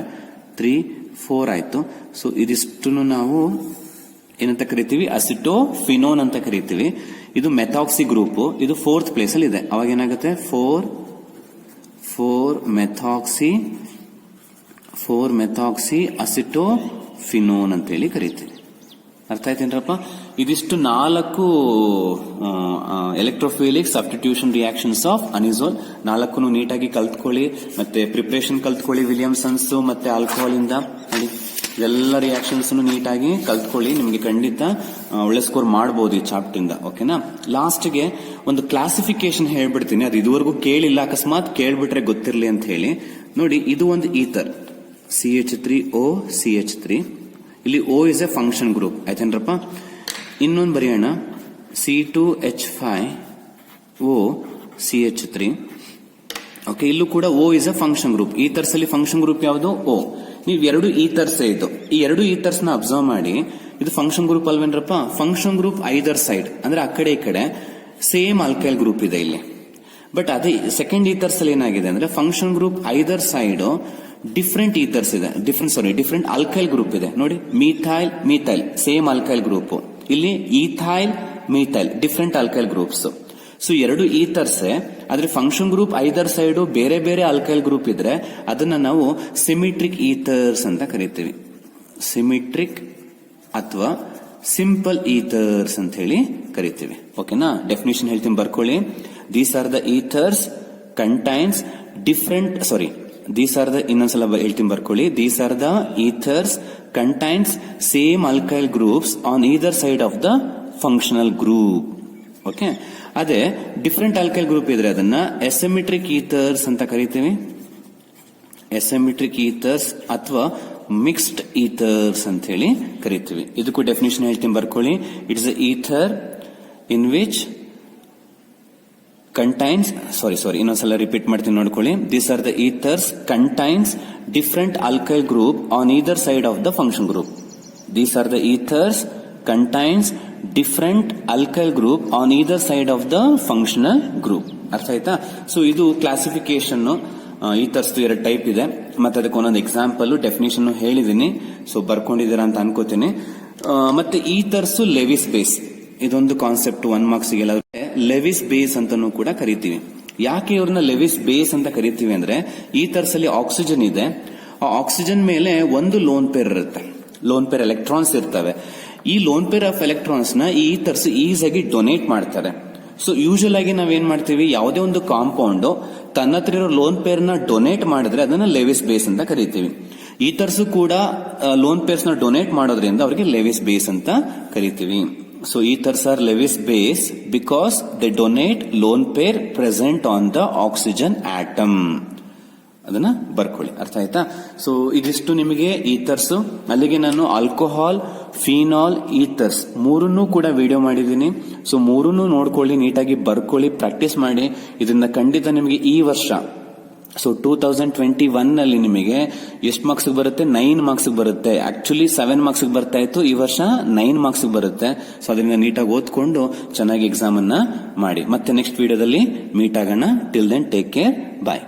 3, 4 ಆಯ್ತು. ಸೊ ಇದಿಷ್ಟು ನಾವು ಏನಂತ ಕರಿತೀವಿ? ಅಸಿಟೋಫಿನೋನ್ ಅಂತ ಕರಿತೀವಿ. ಇದು ಮೆಥಾಕ್ಸಿ ಗ್ರೂಪ್, ಇದು 4th ಪ್ಲೇಸ್ ಅಲ್ಲಿ ಇದೆ. ಅವಾಗ ಏನಾಗುತ್ತೆ? 4-ಮೆಥಾಕ್ಸಿ ಅಸಿಟೋಫಿನೋನ್ ಅಂತ ಹೇಳಿ ಕರಿತೀವಿ. ಅರ್ಥ ಆಯ್ತೇನ್ರಪ್ಪ? ಇದಿಷ್ಟು 4 ಎಲೆಕ್ಟ್ರೋಫಿಲಿಕ್ ಸಬ್ಸ್ಟಿಟ್ಯೂಷನ್ ರಿಯಾಕ್ಷನ್ಸ್ ಆಫ್ ಅನಿಸೋಲ್. 4 ನೀಟಾಗಿ ಕಲ್ತ್ಕೊಳ್ಳಿ, ಮತ್ತೆ ಪ್ರಿಪರೇಷನ್ ಕಲ್ತ್ಕೊಳ್ಳಿ. ವಿಲಿಯಮ್ಸನ್ಸ್ ಮತ್ತೆ ಆಲ್ಕೋಹಾಲ್ ಇಂದ ನೋಡಿ, ಎಲ್ಲ ರಿಯಾಕ್ಷನ್ಸ್ ನೀಟಾಗಿ ಕಲ್ತ್ಕೊಳ್ಳಿ. ನಿಮಗೆ ಖಂಡಿತ ಒಳ್ಳೆ ಸ್ಕೋರ್ ಮಾಡಬಹುದು ಈ ಚಾಪ್ಟರ್ ಇಂದ. ಓಕೆನಾ? ಲಾಸ್ಟ್ಗೆ ಒಂದು ಕ್ಲಾಸಿಫಿಕೇಶನ್ ಹೇಳ್ಬಿಡ್ತೀನಿ, ಅದು ಇದುವರೆಗೂ ಕೇಳಿಲ್ಲ, ಅಕಸ್ಮಾತ್ ಕೇಳ್ಬಿಟ್ರೆ ಗೊತ್ತಿರಲಿ ಅಂತ ಹೇಳಿ. ನೋಡಿ, ಇದು ಒಂದು ಈಥರ್ CH3O CH3. ಇಲ್ಲಿ O is a function group, ಆಯ್ತೇನ್ರಪ್ಪ? ಇನ್ನೊಂದು ಬರೆಯೋಣ, C2H5O CH3. ಓಕೆ, ಇಲ್ಲೂ ಕೂಡ O is a function group. Ethers ಅಲ್ಲಿ ಫಂಕ್ಷನ್ ಗ್ರೂಪ್ ಯಾವುದು? O. ನೀವು 2 ಈಥರ್ಸ್ ಇದು, ಈ 2 ಈಥರ್ಸ್ ನ ಅಬ್ಸರ್ವ್ ಮಾಡಿ. ಇದು ಫಂಕ್ಷನ್ ಗ್ರೂಪ್ ಅಲ್ವೇನ್ರಪ್ಪ? ಫಂಕ್ಷನ್ ಗ್ರೂಪ್ ಐದರ್ ಸೈಡ್, ಅಂದ್ರೆ ಆ ಕಡೆ ಈ ಕಡೆ ಸೇಮ್ ಆಲ್ಕೈಲ್ ಗ್ರೂಪ್ ಇದೆ ಇಲ್ಲಿ. ಬಟ್ ಅದೇ ಸೆಕೆಂಡ್ ಈಥರ್ಸ್ ಅಲ್ಲಿ ಏನಾಗಿದೆ ಅಂದ್ರೆ function group either side different ethers ಇದೆ, ಡಿಫ್ರೆಂಟ್ ಆಲ್ಕೈಲ್ ಗ್ರೂಪ್ ಇದೆ. ನೋಡಿ, ಮೀಥೈಲ್ ಸೇಮ್ ಆಲ್ಕೈಲ್ ಗ್ರೂಪ್, ಇಲ್ಲಿ ethyl methyl different alkyl groups. So 2 ethers, ಆದ್ರೆ ಫಂಕ್ಷನ್ ಗ್ರೂಪ್ ಐದರ್ ಸೈಡ್ ಬೇರೆ ಬೇರೆ ಆಲ್ಕೈಲ್ ಗ್ರೂಪ್ ಇದ್ರೆ ಅದನ್ನ ನಾವು ಸಿಮಿಟ್ರಿಕ್ ಈಥರ್ಸ್ ಅಂತ ಕರಿತೀವಿ. ಸಿಮಿಟ್ರಿಕ್ ಅಥವಾ ಸಿಂಪಲ್ ಈಥರ್ಸ್ ಅಂತ ಹೇಳಿ ಕರಿತೀವಿ. ಓಕೆನಾ? ಡೆಫಿನೇಷನ್ ಹೇಳ್ತೀನಿ, ಬರ್ಕೊಳ್ಳಿ. These are the ethers contains ಇನ್ನೊಂದ್ಸಲ ಹೇಳ್ತೀನಿ, ಬರ್ಕೊಳ್ಳಿ. These are the ethers contains same alkyl groups on either side of the functional group. Okay, ಅದೇ ಡಿಫ್ರೆಂಟ್ ಆಲ್ಕೈಲ್ ಗ್ರೂಪ್ ಇದ್ರೆ ಅದನ್ನ ಎಸೆಮಿಟ್ರಿಕ್ ಈಥರ್ಸ್ ಅಂತ ಕರಿತೀವಿ. ಎಸೆಮಿಟ್ರಿಕ್ ಈಥರ್ಸ್ ಅಥವಾ ಮಿಕ್ಸ್ಡ್ ಈಥರ್ಸ್ ಅಂತ ಹೇಳಿ ಕರಿತೀವಿ. ಇದಕ್ಕೂ ಡೆಫಿನೇಷನ್ ಹೇಳ್ತೀನಿ, ಬರ್ಕೊಳ್ಳಿ. It's a ether in which contains ಇನ್ನೊಂದ್ಸಲ ರಿಪೀಟ್ ಮಾಡ್ತೀನಿ, ನೋಡ್ಕೊಳ್ಳಿ. These are the ethers contains different alkyl group on either side of the function group. These are the ethers contains different alkyl group on either side of the functional group. ಅರ್ಥ ಆಯ್ತಾ? So ಇದು classification. Ethers 2 type ಇದೆ, ಮತ್ತೆ ಅದಕ್ಕೆ ಒಂದೊಂದು example definition ಹೇಳಿದೀನಿ. So ಬರ್ಕೊಂಡಿದ್ದೀರಾ ಅಂತ ಅನ್ಕೋತೀನಿ. ಮತ್ತೆ ಈಥರ್ಸ್ ಲೆವಿಸ್ ಬೇಸ್, ಇದೊಂದು ಕಾನ್ಸೆಪ್ಟ್ 1 ಮಾರ್ಕ್ಸ್ ಗೆಲ್ಲ. ಲೆವಿಸ್ ಬೇಸ್ ಅಂತಾನೂ ಕೂಡ ಕರಿತೀವಿ. ಯಾಕೆ ಇವ್ರನ್ನ ಲೆವಿಸ್ ಬೇಸ್ ಅಂತ ಕರಿತೀವಿ ಅಂದ್ರೆ ಈಥರ್ಸ್ ಅಲ್ಲಿ ಆಕ್ಸಿಜನ್ ಇದೆ, ಆ ಆಕ್ಸಿಜನ್ ಮೇಲೆ ಒಂದು ಲೋನ್ ಪೇರ್ ಇರುತ್ತೆ, ಲೋನ್ ಪೇರ್ ಎಲೆಕ್ಟ್ರಾನ್ಸ್ ಇರ್ತವೆ. ಈ ಲೋನ್ ಪೇರ್ ಆಫ್ ಎಲೆಕ್ಟ್ರಾನ್ಸ್ ನ ಈ ಈಥರ್ಸ್ ಈಸಿಯಾಗಿ ಡೊನೇಟ್ ಮಾಡ್ತಾರೆ. ಸೊ ಯೂಶುವಲ್ ಆಗಿ ನಾವೇನ್ ಮಾಡ್ತೀವಿ, ಯಾವುದೇ ಒಂದು ಕಾಂಪೌಂಡ್ ತನ್ನ ಹತ್ರ ಇರೋ ಲೋನ್ ಪೇರ್ ನ ಡೊನೇಟ್ ಮಾಡಿದ್ರೆ ಅದನ್ನ ಲೆವಿಸ್ ಬೇಸ್ ಅಂತ ಕರಿತೀವಿ. ಈಥರ್ಸ್ ಕೂಡ ಲೋನ್ ಪೇರ್ಸ್ ನ ಡೊನೇಟ್ ಮಾಡೋದ್ರಿಂದ ಅವರಿಗೆ ಲೆವಿಸ್ ಬೇಸ್ ಅಂತ ಕರಿತೀವಿ. So ethers are Lewis base because they donate lone pair present on the oxygen atom. ಅದನ್ನ ಬರ್ಕೊಳ್ಳಿ. ಅರ್ಥ ಆಯ್ತಾ? ಸೊ ಇದಿಷ್ಟು ನಿಮಗೆ ಈಥರ್ಸ್. ಅಲ್ಲಿಗೆ ನಾನು ಆಲ್ಕೋಹಾಲ್, ಫಿನಾಲ್, ಈಥರ್ಸ್ 3 ಕೂಡ ವಿಡಿಯೋ ಮಾಡಿದ್ದೀನಿ. ಸೊ 3 ನೋಡ್ಕೊಳ್ಳಿ, ನೀಟಾಗಿ ಬರ್ಕೊಳ್ಳಿ, ಪ್ರಾಕ್ಟೀಸ್ ಮಾಡಿ. ಇದರಿಂದ ಖಂಡಿತ ನಿಮಗೆ ಈ ವರ್ಷ ಸೊ 2021 ನಲ್ಲಿ ನಿಮಗೆ ಎಷ್ಟು ಮಾರ್ಕ್ಸ್ ಬರುತ್ತೆ? 9 ಮಾರ್ಕ್ಸ್ ಬರುತ್ತೆ. ಆಕ್ಚುಲಿ 7 ಮಾರ್ಕ್ಸ್ ಬರ್ತಾ ಇತ್ತು, ಈ ವರ್ಷ 9 ಮಾರ್ಕ್ಸ್ ಬರುತ್ತೆ. ಸೊ ಅದರಿಂದ ನೀಟಾಗಿ ಓದ್ಕೊಂಡು ಚೆನ್ನಾಗಿ ಎಕ್ಸಾಮ್ ಅನ್ನ ಮಾಡಿ. ಮತ್ತೆ ನೆಕ್ಸ್ಟ್ ವಿಡಿಯೋದಲ್ಲಿ ಮೀಟ್ ಆಗೋಣ. ಟಿಲ್ ದೆನ್ ಟೇಕ್ ಕೇರ್, ಬಾಯ್.